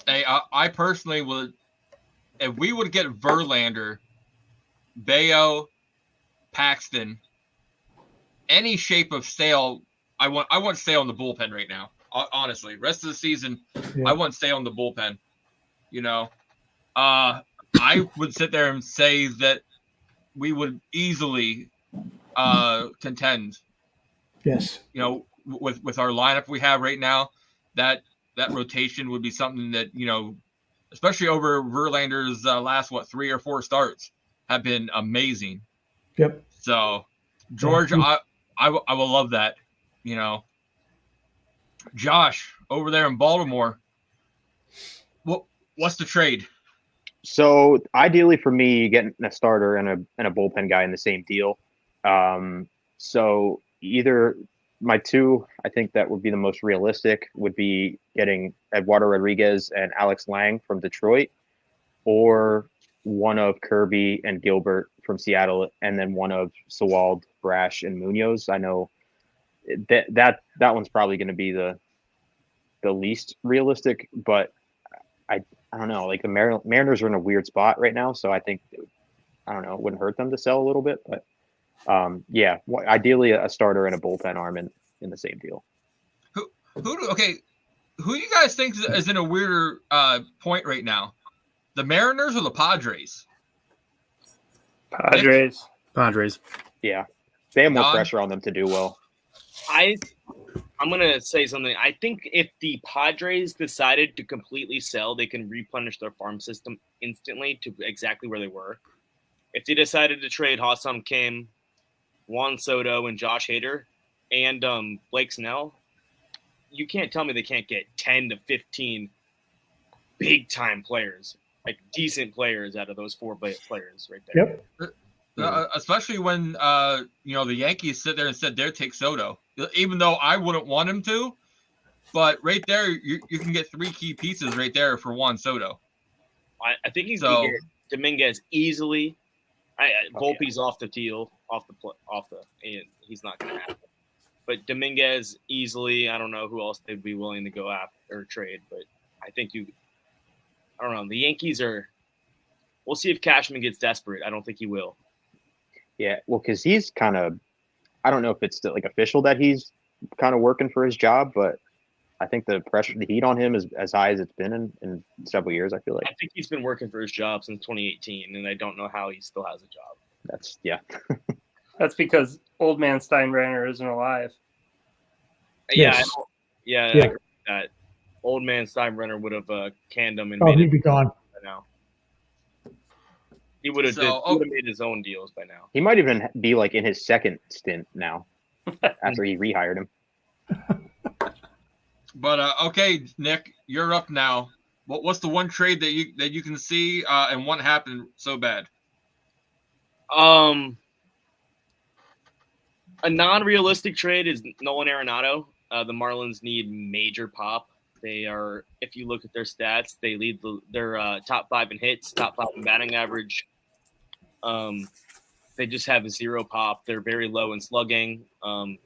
Hey, I personally would, if we would get Verlander, Bayo, Paxton, any shape of sale, I want Sale in the bullpen right now. Honestly, rest of the season, I want Sale in the bullpen. I would sit there and say that we would easily contend. Yes. With our lineup we have right now, that rotation would be something that, especially over Verlander's last 3 or 4 starts, have been amazing. Yep. So, George, I will love that. Josh, over there in Baltimore, what's the trade? So ideally for me, getting a starter and a bullpen guy in the same deal. So either my two, I think that would be the most realistic, would be getting Eduardo Rodriguez and Alex Lang from Detroit, or one of Kirby and Gilbert from Seattle, and then one of Sewald, Brash, and Munoz. I know that one's probably going to be the least realistic, but I don't know. Like the Mariners are in a weird spot right now, so I think it wouldn't hurt them to sell a little bit, but ideally a starter and a bullpen arm in the same deal. Who do you guys think is in a weirder point right now? The Mariners or the Padres? Padres. Yeah. They have more pressure on them to do well. I'm going to say something. I think if the Padres decided to completely sell, they can replenish their farm system instantly to exactly where they were. If they decided to trade Ha-Seong Kim, Juan Soto, and Josh Hader, and Blake Snell, you can't tell me they can't get 10 to 15 big-time players, like decent players out of those 4 players right there. Yep. Especially when the Yankees sit there and said they'd take Soto, even though I wouldn't want him to. But right there, you can get 3 key pieces right there for Juan Soto. I think he's going to get Dominguez easily. Volpe's off the deal, and he's not going to happen. But Dominguez easily. I don't know who else they'd be willing to go after or trade, but I think I don't know. The Yankees are. We'll see if Cashman gets desperate. I don't think he will. Yeah, well, because he's kind of, I don't know if it's still like official that he's kind of working for his job, but I think the heat on him is as high as it's been in several years, I feel like. I think he's been working for his job since 2018, and I don't know how he still has a job. That's because old man Steinbrenner isn't alive. Yes. Yeah. I agree with that. Old man Steinbrenner would have canned him and he'd be gone by now. He would have made his own deals by now. He might even be like in his second stint now after he rehired him. But okay, Nick, you're up now. What's the one trade that you can see and what happened so bad? A non-realistic trade is Nolan Arenado. The Marlins need major pop. They are, if you look at their stats, they lead their top 5 in hits, top 5 in batting average. They just have 0 pop. They're very low in slugging. Nolan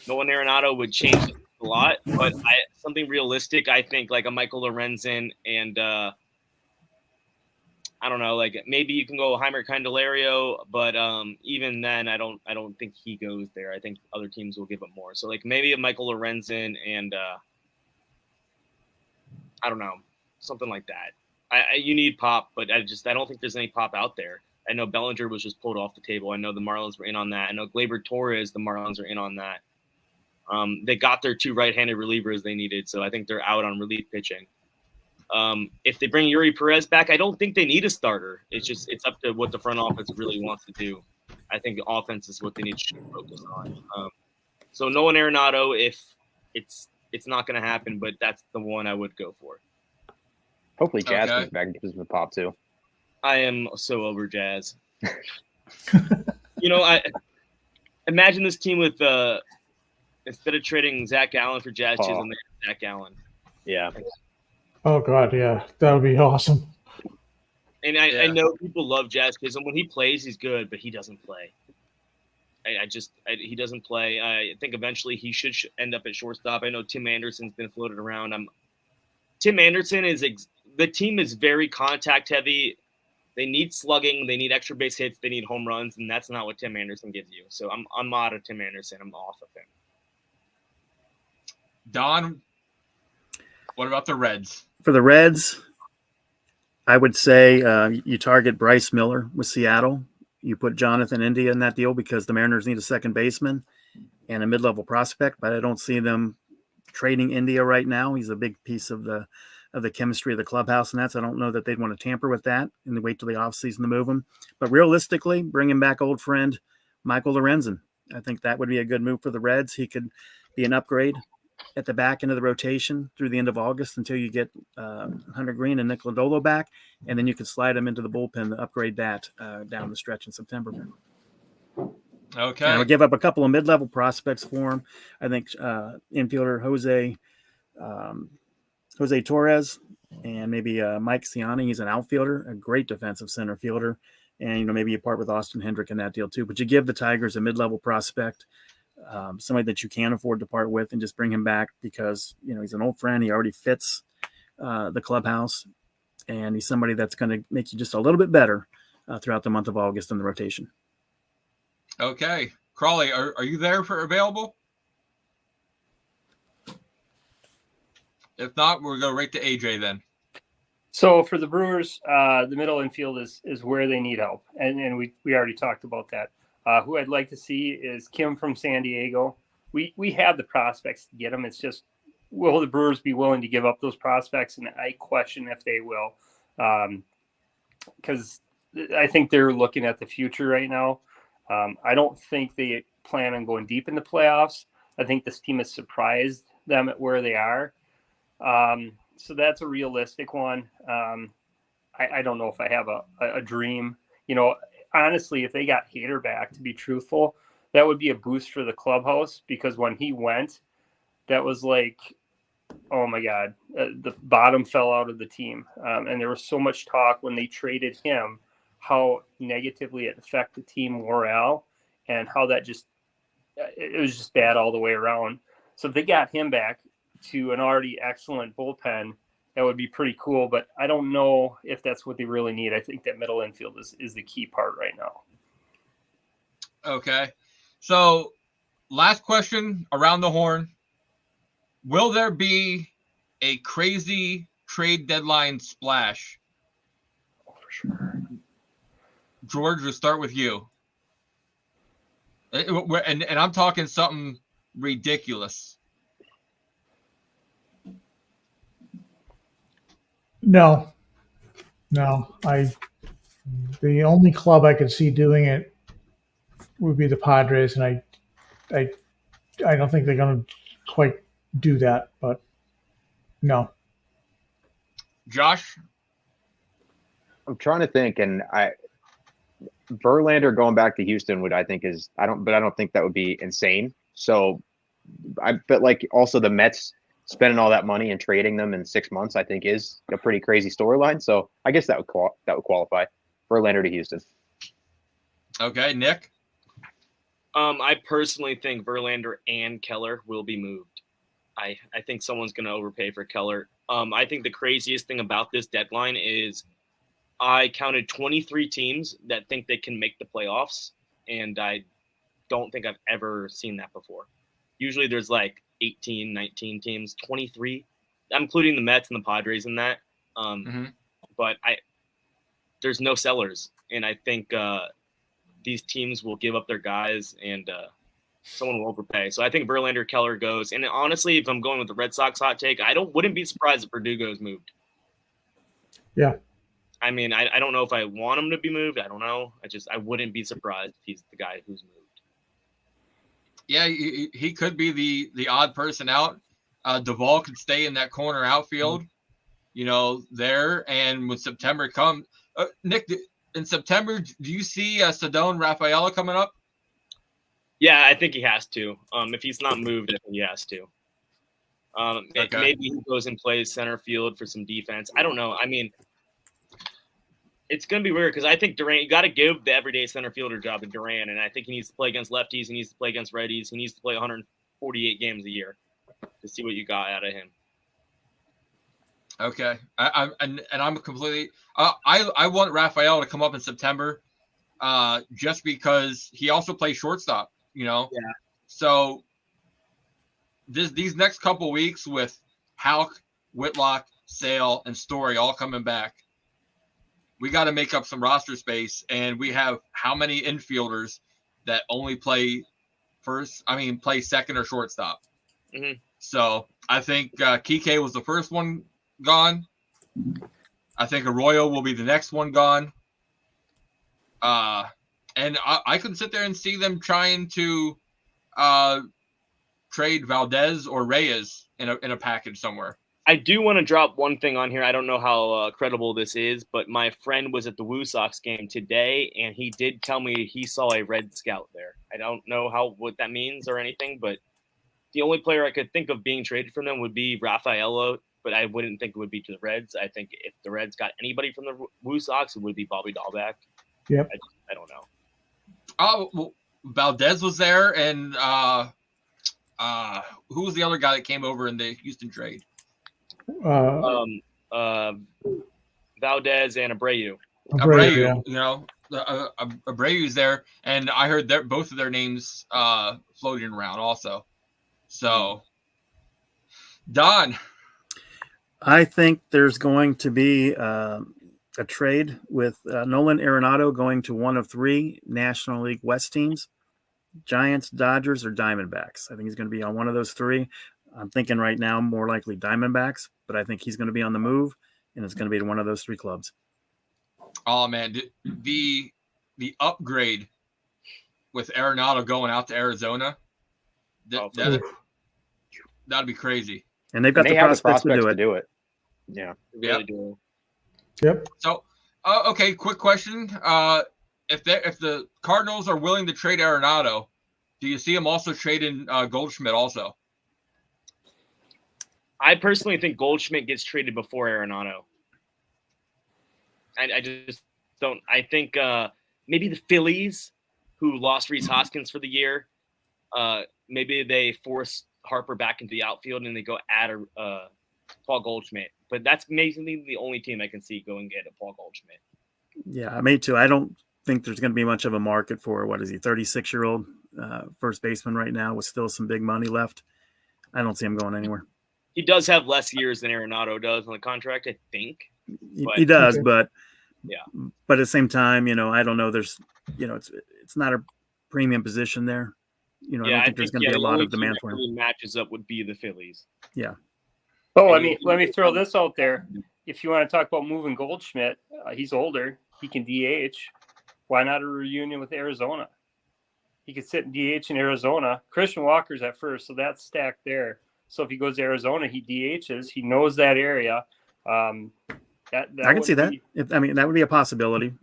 Arenado would change a lot, but something realistic, I think, like a Michael Lorenzen and I don't know, like maybe you can go Heimer Candelario, but even then, I don't think he goes there. I think other teams will give him more. So like maybe a Michael Lorenzen and I don't know, something like that. You need pop, but I don't think there's any pop out there. I know Bellinger was just pulled off the table. I know the Marlins were in on that. I know Gleyber Torres, the Marlins are in on that. They got their 2 right-handed relievers they needed, so I think they're out on relief pitching. If they bring Yuri Perez back, I don't think they need a starter. It's up to what the front office really wants to do. I think the offense is what they need to focus on. So Nolan Arenado, if it's not going to happen, but that's the one I would go for. Hopefully Jazz comes back and gives him a pop too. I am so over Jazz. I imagine this team with instead of trading Zach Allen for Jazz Chisholm, Zach Allen. Yeah. Oh God, yeah, that would be awesome. And I know people love Jazz Chisholm. When he plays, he's good, but he doesn't play. He doesn't play. I think eventually he should end up at shortstop. I know Tim Anderson's been floated around. Tim Anderson the team is very contact heavy. They need slugging. They need extra base hits. They need home runs, and that's not what Tim Anderson gives you. So I'm out of Tim Anderson. I'm off of him. Don, what about the Reds? For the Reds, I would say you target Bryce Miller with Seattle. You put Jonathan India in that deal because the Mariners need a second baseman and a mid-level prospect, but I don't see them trading India right now. He's a big piece of the chemistry of the clubhouse, and I don't know that they'd want to tamper with that and wait till the offseason to move him. But realistically, bringing back old friend Michael Lorenzen, I think that would be a good move for the Reds. He could be an upgrade at the back end of the rotation through the end of August until you get Hunter Green and Nick Lodolo back, and then you could slide him into the bullpen to upgrade that down the stretch in September. Okay. And I'll give up a couple of mid-level prospects for him. I think infielder Jose Torres and maybe Mike Ciani. He's an outfielder, a great defensive center fielder, and maybe you part with Austin Hendrick in that deal too. But you give the Tigers a mid-level prospect. Somebody that you can't afford to part with, and just bring him back because he's an old friend. He already fits the clubhouse, and he's somebody that's going to make you just a little bit better throughout the month of August in the rotation. Okay, Crawley, are you there for available? If not, we're going right to AJ then. So for the Brewers, the middle infield is where they need help, and we already talked about that. Who I'd like to see is Kim from San Diego. We have the prospects to get him. It's just, will the Brewers be willing to give up those prospects? And I question if they will, because I think they're looking at the future right now. I don't think they plan on going deep in the playoffs. I think this team has surprised them at where they are. So that's a realistic one. I don't know if I have a dream. Honestly, if they got Hader back, to be truthful, that would be a boost for the clubhouse, because when he went, that was like, oh my God, the bottom fell out of the team. And there was so much talk when they traded him, how negatively it affected team morale and how it was just bad all the way around. So if they got him back to an already excellent bullpen, that would be pretty cool, but I don't know if that's what they really need. I think that middle infield is the key part right now. Okay. So last question around the horn. Will there be a crazy trade deadline splash? Oh, for sure. George, we'll start with you. And I'm talking something ridiculous. No. The only club I could see doing it would be the Padres, and I don't think they're going to quite do that, but no. Josh? I'm trying to think, and Verlander going back to Houston I don't think that would be insane. So but like also the Mets spending all that money and trading them in 6 months, I think is a pretty crazy storyline. So I guess that would qualify. Verlander to Houston. Okay, Nick? I personally think Verlander and Keller will be moved. I think someone's going to overpay for Keller. I think the craziest thing about this deadline is I counted 23 teams that think they can make the playoffs, and I don't think I've ever seen that before. Usually there's like 18, 19 teams, 23. I'm including the Mets and the Padres in that. But there's no sellers, and I think these teams will give up their guys, and Someone will overpay. So I think Verlander, Keller goes. And honestly, if I'm going with the Red Sox hot take, wouldn't be surprised if Verdugo's moved. Yeah. I mean, I don't know if I want him to be moved. I don't know. I wouldn't be surprised if he's the guy who's moved. Yeah, he could be the odd person out. Duvall could stay in that corner outfield, there. And when September comes, Nick, in September, do you see Sedone Rafaela coming up? Yeah, I think he has to. If he's not moved, I think he has to. Okay. Maybe he goes and plays center field for some defense. I don't know. I mean, it's going to be weird because I think Duran, you got to give the everyday center fielder job to Duran, and I think he needs to play against lefties. He needs to play against righties. He needs to play 148 games a year to see what you got out of him. Okay, I'm completely. I want Rafael to come up in September, just because he also plays shortstop. Yeah. So these next couple weeks with Houck, Whitlock, Sale, and Story all coming back, we got to make up some roster space, and we have how many infielders that only play second or shortstop. Mm-hmm. So I think Kike was the first one gone. I think Arroyo will be the next one gone. And I can sit there and see them trying to trade Valdez or Reyes in a package somewhere. I do want to drop one thing on here. I don't know how credible this is, but my friend was at the Woo Sox game today, and he did tell me he saw a Red Scout there. I don't know what that means or anything, but the only player I could think of being traded from them would be Rafaela, but I wouldn't think it would be to the Reds. I think if the Reds got anybody from the Woo Sox, it would be Bobby Dahlbeck. Yep. I don't know. Oh, well, Valdez was there, and who was the other guy that came over in the Houston trade? Valdez and Abreu. Abreu, Abreu's there, and I heard both of their names floating around also. So, Don, I think there's going to be a trade with Nolan Arenado going to one of three National League West teams: Giants, Dodgers, or Diamondbacks. I think he's going to be on one of those three. I'm thinking right now more likely Diamondbacks, but I think he's going to be on the move, and it's going to be to one of those three clubs. Oh man, the upgrade with Arenado going out to Arizona, that'd be crazy. And they've got the prospects to do it. Yeah. Really do. Yep. So, okay, quick question. If the Cardinals are willing to trade Arenado, do you see them also trading Goldschmidt also? I personally think Goldschmidt gets traded before Arenado. I just don't. I think maybe the Phillies, who lost Rhys Hoskins for the year, maybe they force Harper back into the outfield and they go add Paul Goldschmidt. But that's basically the only team I can see go and get a Paul Goldschmidt. Yeah, me too. I don't think there's going to be much of a market for, 36-year-old first baseman right now with still some big money left. I don't see him going anywhere. He does have less years than Arenado does on the contract, I think. He does, but yeah. But at the same time, I don't know. There's, it's not a premium position there. I don't think there's going to be a lot of demand for him. Really matches up would be the Phillies. Yeah. Oh, let me throw this out there. If you want to talk about moving Goldschmidt, he's older. He can DH. Why not a reunion with Arizona? He could sit in DH in Arizona. Christian Walker's at first, so that's stacked there. So if he goes to Arizona, he DHs. He knows that area. I can see that. That would be a possibility.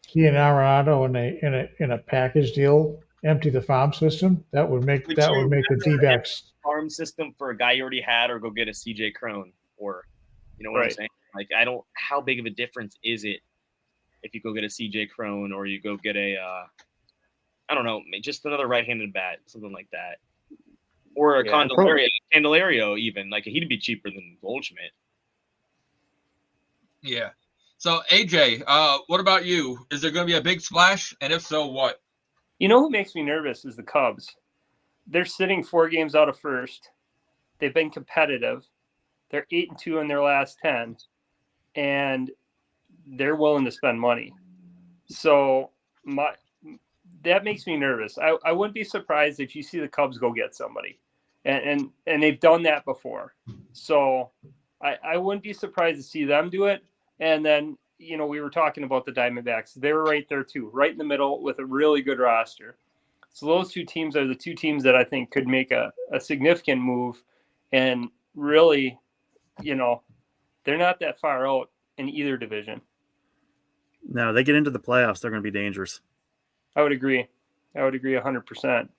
He and Arenado in a package deal, empty the farm system. That would make the D-backs farm system for a guy you already had, or go get a CJ Crone, or what I'm saying. Like, how big of a difference is it if you go get a CJ Crone or you go get a I don't know, just another right-handed bat, something like that. Or a Candelario even. Like, he'd be cheaper than Goldschmidt. Yeah. So, AJ, what about you? Is there going to be a big splash? And if so, what? You know who makes me nervous is the Cubs. They're sitting 4 games out of first. They've been competitive. They're 8-2 in their last 10. And they're willing to spend money. So that makes me nervous. I wouldn't be surprised if you see the Cubs go get somebody, and they've done that before. So I wouldn't be surprised to see them do it. And then, we were talking about the Diamondbacks. They were right there too, right in the middle with a really good roster. So those two teams are the two teams that I think could make a significant move. And really, they're not that far out in either division. No, they get into the playoffs, they're going to be dangerous. I would agree 100%.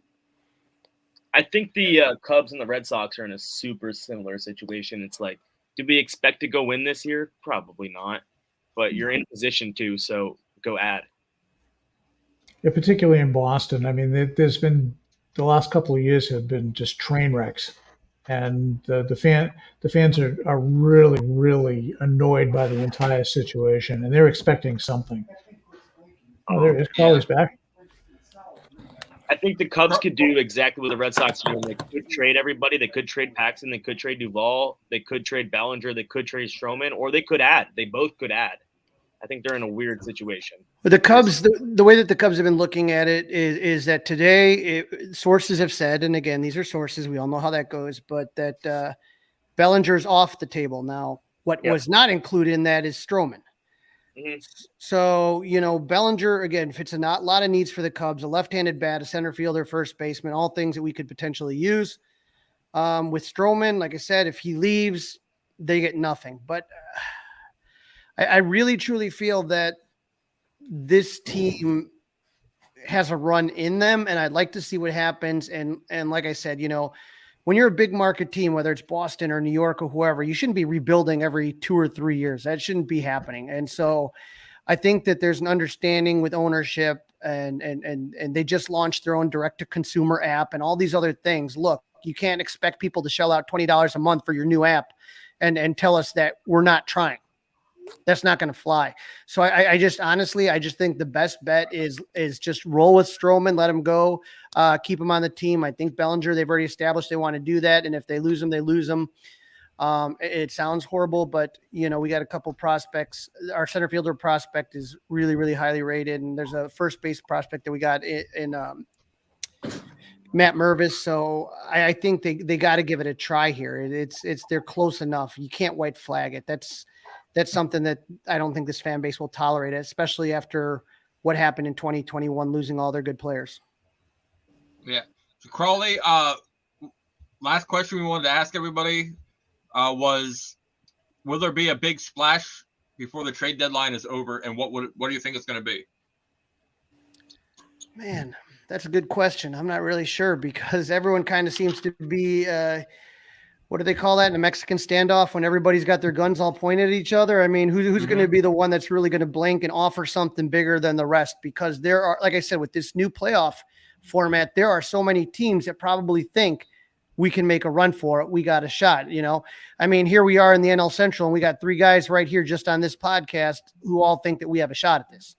I think the Cubs and the Red Sox are in a super similar situation. It's like, do we expect to go win this year? Probably not. But you're in position to, so go add. Yeah, particularly in Boston. I mean, there's been the last couple of years have been just train wrecks, and the fans are really, really annoyed by the entire situation, and they're expecting something. Oh, there is Carly's back. I think the Cubs could do exactly what the Red Sox do. They could trade everybody. They could trade Paxton. They could trade Duvall. They could trade Bellinger. They could trade Stroman, or they could add. They both could add. I think they're in a weird situation. But the Cubs, the way that the Cubs have been looking at it is that today sources have said, and again, these are sources, we all know how that goes, but that Bellinger's off the table. Now, what was not included in that is Stroman. Mm-hmm. So, Bellinger, again, fits a lot of needs for the Cubs, a left-handed bat, a center fielder, first baseman, all things that we could potentially use. With Stroman, like I said, if he leaves, they get nothing. But I really, truly feel that this team has a run in them, and I'd like to see what happens. And like I said, when you're a big market team, whether it's Boston or New York or whoever, you shouldn't be rebuilding every 2 or 3 years. That shouldn't be happening. And so I think that there's an understanding with ownership, and they just launched their own direct-to-consumer app and all these other things. Look, you can't expect people to shell out $20 a month for your new app and tell us that we're not trying. That's not going to fly. So I just think the best bet is just roll with Stroman, let him go, keep him on the team. I think Bellinger, they've already established they want to do that. And if they lose him, they lose him. It sounds horrible, but we got a couple prospects. Our center fielder prospect is really, really highly rated. And there's a first base prospect that we got in Matt Mervis. So I think they got to give it a try here. They're close enough. You can't white flag it. That's something that I don't think this fan base will tolerate, especially after what happened in 2021, losing all their good players. Yeah. So Crawley, last question we wanted to ask everybody was, will there be a big splash before the trade deadline is over? And what do you think it's going to be? Man, that's a good question. I'm not really sure because everyone kind of seems to be what do they call that in a Mexican standoff when everybody's got their guns all pointed at each other? I mean, who's going to be the one that's really going to blink and offer something bigger than the rest? Because there are, like I said, with this new playoff format, there are so many teams that probably think we can make a run for it. We got a shot, I mean, here we are in the NL Central and we got 3 guys right here just on this podcast who all think that we have a shot at this.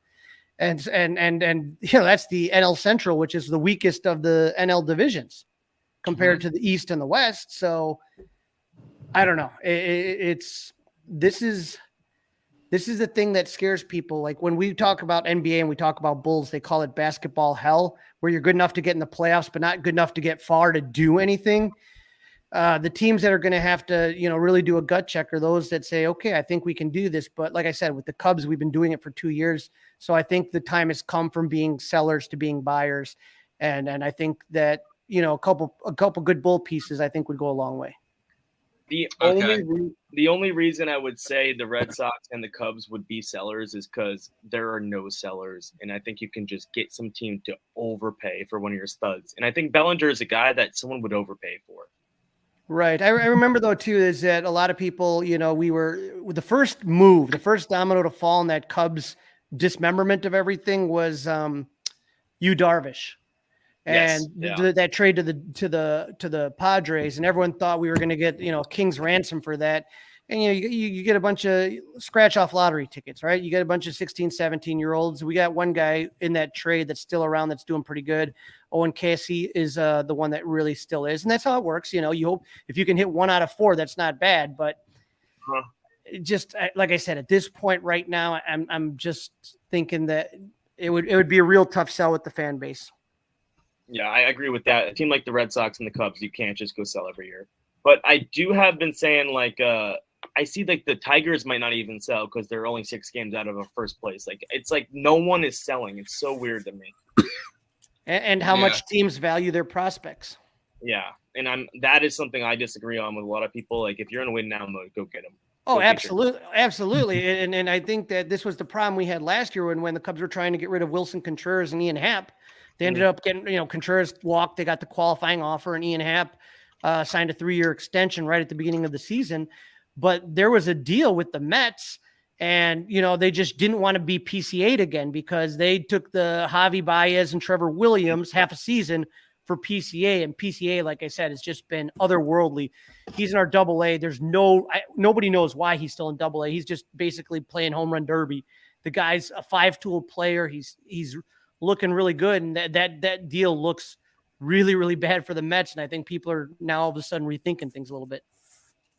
And that's the NL Central, which is the weakest of the NL divisions compared to the East and the West. So I don't know. This is the thing that scares people. Like when we talk about NBA and we talk about Bulls, they call it basketball hell, where you're good enough to get in the playoffs, but not good enough to get far to do anything. The teams that are going to have to, really do a gut check are those that say, okay, I think we can do this. But like I said, with the Cubs, we've been doing it for 2 years. So I think the time has come from being sellers to being buyers. And I think that, a couple good bull pieces, I think would go a long way. The only reason I would say the Red Sox and the Cubs would be sellers is because there are no sellers. And I think you can just get some team to overpay for one of your studs. And I think Bellinger is a guy that someone would overpay for. Right. I remember, though, too, is that a lot of people, we were – the first domino to fall in that Cubs dismemberment of everything was Yu Darvish. And that trade to the Padres, and everyone thought we were going to get, king's ransom for that. And, you get a bunch of scratch off lottery tickets, right? You get a bunch of 16, 17-year-olds. We got one guy in that trade that's still around that's doing pretty good. Owen Casey is the one that really still is. And that's how it works. You hope if you can hit 1 out of 4, that's not bad. But just like I said, at this point right now, I'm just thinking that it would be a real tough sell with the fan base. Yeah, I agree with that. A team like the Red Sox and the Cubs, you can't just go sell every year. But I do have been saying, like, I see like the Tigers might not even sell because they're only 6 games out of a first place. Like, it's like no one is selling. It's so weird to me. And how much teams value their prospects. Yeah, and that is something I disagree on with a lot of people. Like, if you're in a win now mode, go get them. Oh, absolutely, absolutely. And I think that this was the problem we had last year when the Cubs were trying to get rid of Wilson Contreras and Ian Happ. They ended up getting, Contreras walked. They got the qualifying offer, and Ian Happ signed a 3-year extension right at the beginning of the season. But there was a deal with the Mets, and, they just didn't want to be PCA'd again because they took the Javi Baez and Trevor Williams half a season for PCA. And PCA, like I said, has just been otherworldly. He's in our AA. There's nobody knows why he's still in AA. He's just basically playing home run derby. The guy's a 5-tool player. He's looking really good. And that deal looks really, really bad for the Mets. And I think people are now all of a sudden rethinking things a little bit.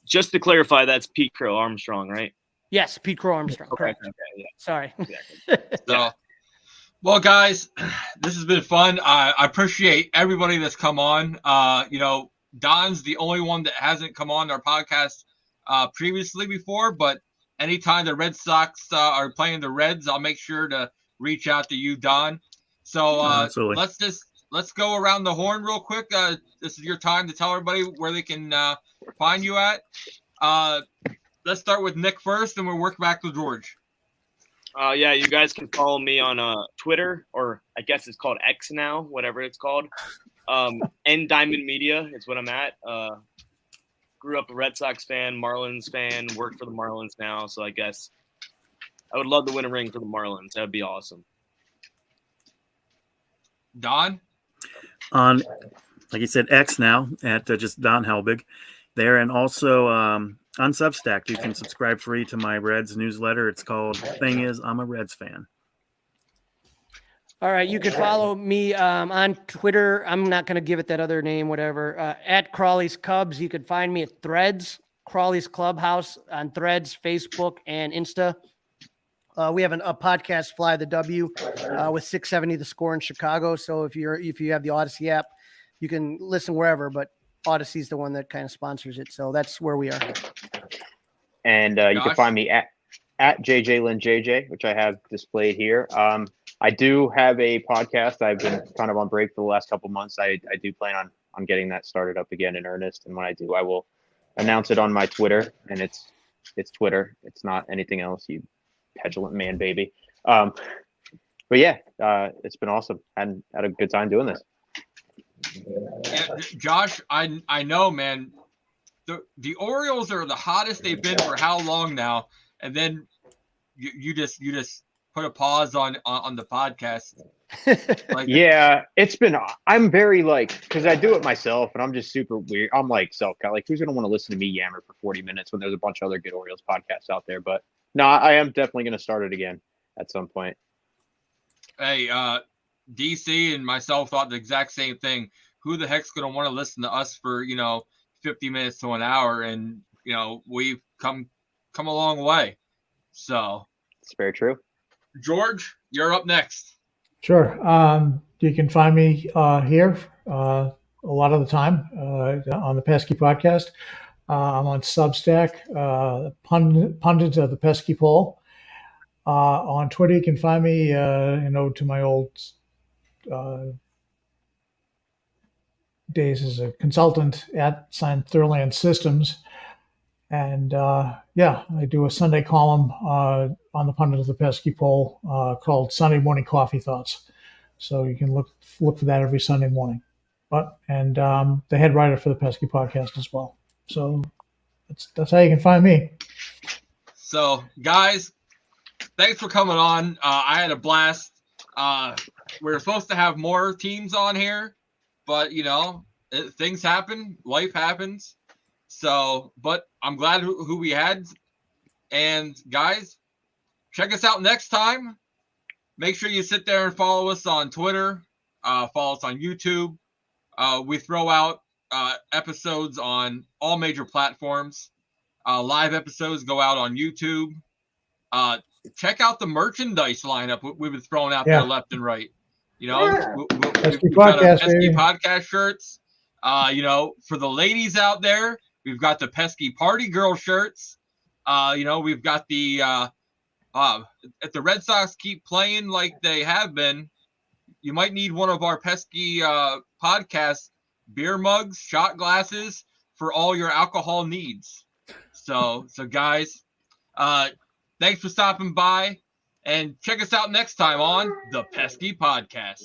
Just to clarify, that's Pete Crow Armstrong, right? Yes, Pete Crow Armstrong. Okay, Correct. okay, yeah. Sorry. Exactly. So, well, guys, this has been fun. I appreciate everybody that's come on. Don's the only one that hasn't come on our podcast previously before, but anytime the Red Sox are playing the Reds, I'll make sure to reach out to you, Don. So let's go around the horn real quick. This is your time to tell everybody where they can find you at. Let's start with Nick first, and we'll work back to George. Yeah, you guys can follow me on Twitter, or I guess it's called X now, whatever it's called. N Diamond Media is what I'm at. Grew up a Red Sox fan, Marlins fan, work for the Marlins now. So I guess I would love to win a ring for the Marlins. That would be awesome. Don? On, like you said, X now at just Don Helbig there. And also on Substack, you can subscribe free to my Reds newsletter. It's called Thing Is, I'm a Reds Fan. All right. You can follow me on Twitter. I'm not going to give it that other name, whatever. At Crawley's Cubs. You can find me at Threads, Crawley's Clubhouse on Threads, Facebook, and Insta. We have a podcast, Fly the W, with 670 The Score in Chicago. So if you have the Odyssey app, you can listen wherever, but Odyssey's the one that kind of sponsors it. So that's where we are. And you can find me at JJLynJJ, which I have displayed here. I do have a podcast. I've been kind of on break for the last couple months. I do plan on getting that started up again in earnest. And when I do, I will announce it on my Twitter. And it's Twitter. It's not anything else, you petulant man baby. But yeah, it's been awesome. Had a good time doing this. Yeah, Josh, I know, man. The Orioles are the hottest they've been for how long now? And then you just put a pause on the podcast. Yeah, it's been. I'm very because I do it myself, and I'm just super weird. I'm who's gonna want to listen to me yammer for 40 minutes when there's a bunch of other good Orioles podcasts out there? But no, I am definitely gonna start it again at some point. Hey, DC and myself thought the exact same thing. Who the heck's gonna want to listen to us for 50 minutes to an hour? And we've come a long way. So it's very true. George, you're up next. Sure. You can find me here a lot of the time on the Pesky Podcast. I'm on Substack, pundit of the Pesky Poll. On Twitter, you can find me, to my old days as a consultant at Thurland Systems. And I do a Sunday column on the pundit of the Pesky Poll called Sunday Morning Coffee Thoughts. So you can look for that every Sunday morning. And the head writer for the Pesky Podcast as well. So that's how you can find me. So guys, thanks for coming on. I had a blast. We're supposed to have more teams on here, but things happen, life happens. So, but I'm glad who we had. And guys, check us out next time. Make sure you sit there and follow us on Twitter. Follow us on YouTube. We throw out episodes on all major platforms. Live episodes go out on YouTube. check out the merchandise lineup we've been throwing out there left and right. You know, we've got our Pesky Podcast shirts. You know, for the ladies out there, we've got the Pesky Party Girl shirts. You know, we've got the if the Red Sox keep playing like they have been, you might need one of our Pesky Podcast beer mugs, shot glasses for all your alcohol needs. So guys, thanks for stopping by, and check us out next time on the Pesky Podcast.